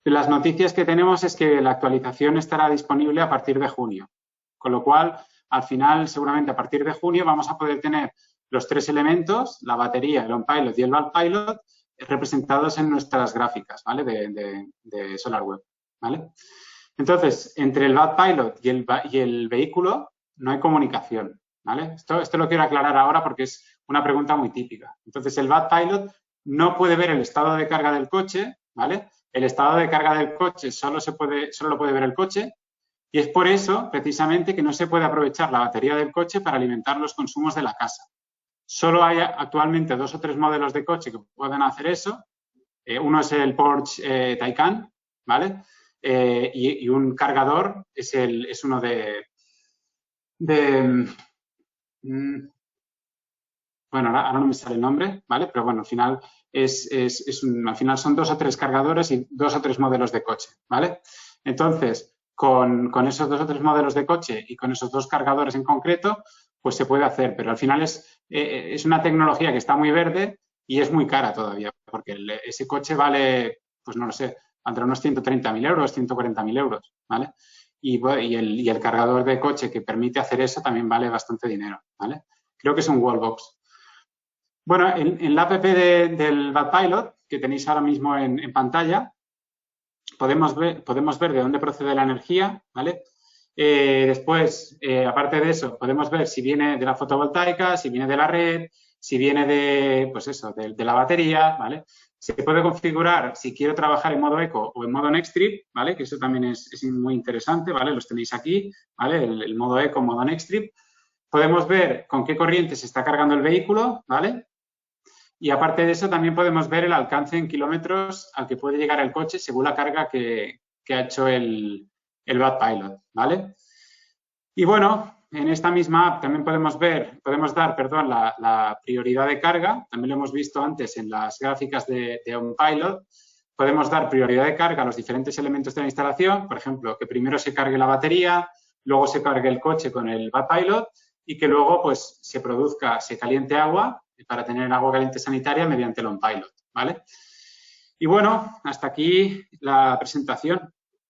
Las noticias que tenemos es que la actualización estará disponible a partir de junio, con lo cual, al final, seguramente a partir de junio vamos a poder tener los tres elementos, la batería, el OnPilot y el Bad Pilot, representados en nuestras gráficas, ¿vale? De SolarWeb, ¿vale? Entonces, entre el Bad Pilot y el vehículo no hay comunicación, ¿vale? Esto lo quiero aclarar ahora porque es una pregunta muy típica. Entonces, el Bad Pilot no puede ver el estado de carga del coche, ¿vale? El estado de carga del coche solo lo puede ver el coche y es por eso, precisamente, que no se puede aprovechar la batería del coche para alimentar los consumos de la casa. Solo hay actualmente 2 o 3 modelos de coche que pueden hacer eso. Uno es el Porsche Taycan, ¿vale? Y un cargador es uno bueno, ahora no me sale el nombre, ¿vale? Pero bueno, al final al final son 2 o 3 cargadores y 2 o 3 modelos de coche, ¿vale? Entonces, con esos 2 o 3 modelos de coche y con esos 2 cargadores en concreto, pues se puede hacer, pero al final es una tecnología que está muy verde y es muy cara todavía, porque ese coche vale, pues no lo sé, entre unos 130.000 euros, 140.000 euros, ¿vale? Y el cargador de coche que permite hacer eso también vale bastante dinero, ¿vale? Creo que es un Wallbox. Bueno, en la app del Bad Pilot, que tenéis ahora mismo en pantalla, podemos ver de dónde procede la energía, ¿vale? Después, aparte de eso, podemos ver si viene de la fotovoltaica, si viene de la red, si viene de, pues eso, de la batería, ¿vale? Se puede configurar si quiero trabajar en modo eco o en modo next trip, ¿vale? Que eso también es muy interesante, ¿vale? Los tenéis aquí, ¿vale? El modo eco, modo next trip. Podemos ver con qué corriente se está cargando el vehículo, ¿vale? Y aparte de eso, también podemos ver el alcance en kilómetros al que puede llegar el coche según la carga que ha hecho el Bad Pilot, ¿vale? Y bueno, en esta misma app también podemos dar la prioridad de carga. También lo hemos visto antes en las gráficas de OnPilot. Podemos dar prioridad de carga a los diferentes elementos de la instalación. Por ejemplo, que primero se cargue la batería, luego se cargue el coche con el Bad Pilot y que luego pues se caliente agua para tener agua caliente sanitaria mediante el OnPilot, ¿vale? Y bueno, hasta aquí la presentación.